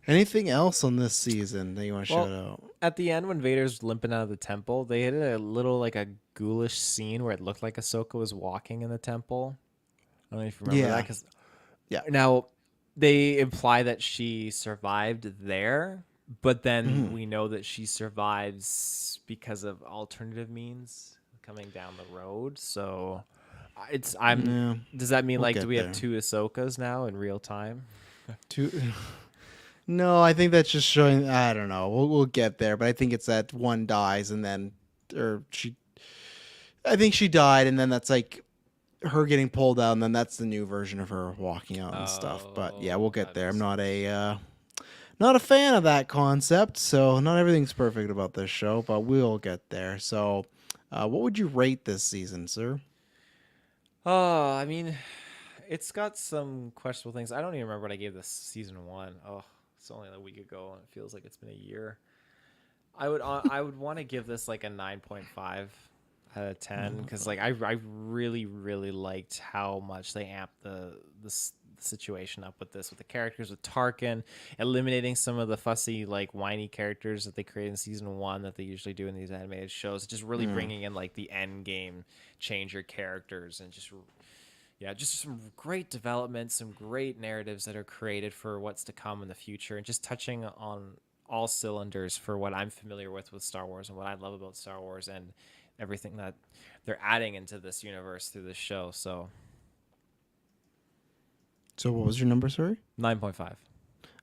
Anything else on this season that you want to shout out? At the end, when Vader's limping out of the temple, they had a little like a ghoulish scene where it looked like Ahsoka was walking in the temple. I don't know if you remember that. 'Cause, now, they imply that she survived there, but then we know that she survives because of alternative means coming down the road. So does that mean do we have two Ahsokas now in real time? Two. No, I think that's just showing. I don't know. We'll get there, but I think it's that one dies and then, I think she died, and then that's like her getting pulled out, and then that's the new version of her walking out and stuff. But yeah, we'll get there. I'm not a fan of that concept, so not everything's perfect about this show, but we'll get there. So, what would you rate this season, sir? Oh, I mean, it's got some questionable things. I don't even remember what I gave this season 1. Oh. It's only a week ago, and it feels like it's been a year. I would want to give this like a 9.5 out of 10 because like I really really liked how much they amped the situation up with this, with the characters, with Tarkin, eliminating some of the fussy, like whiny characters that they create in season 1 that they usually do in these animated shows. Just really bringing in like the end game changer characters, and just some great development, some great narratives that are created for what's to come in the future, and just touching on all cylinders for what I'm familiar with Star Wars and what I love about Star Wars and everything that they're adding into this universe through this show. So what was your number, sorry? 9.5.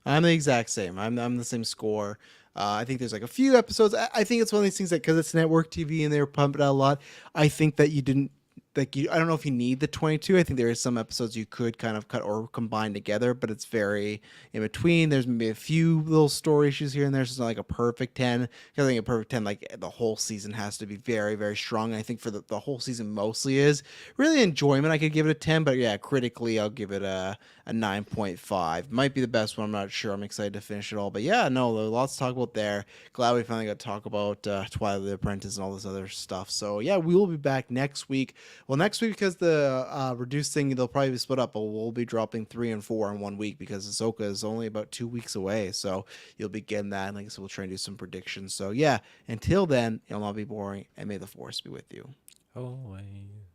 I'm the exact same. I'm the same score. I think there's like a few episodes. I think it's one of these things that because it's network TV and they were pumping out a lot. I think that you didn't like you. I don't know if you need the 22. I think there is some episodes you could kind of cut or combine together, but it's very in between. There's maybe a few little story issues here and there. So it's not like a perfect 10. I think a perfect 10, like the whole season has to be very, very strong. And I think for the whole season mostly is really enjoyment. I could give it a 10, but yeah, critically I'll give it a 9.5. Might be the best one. I'm not sure. I'm excited to finish it all. But yeah, no, there's lots to talk about there. Glad we finally got to talk about Twilight the Apprentice and all this other stuff. So yeah, we will be back next week. Well, next week, because the reduced thing, they'll probably be split up, but we'll be dropping 3 and 4 in 1 week because Ahsoka is only about 2 weeks away. So you'll be getting that. And like I said, we'll try and do some predictions. So yeah, until then, it'll not be boring, and may the Force be with you. Always.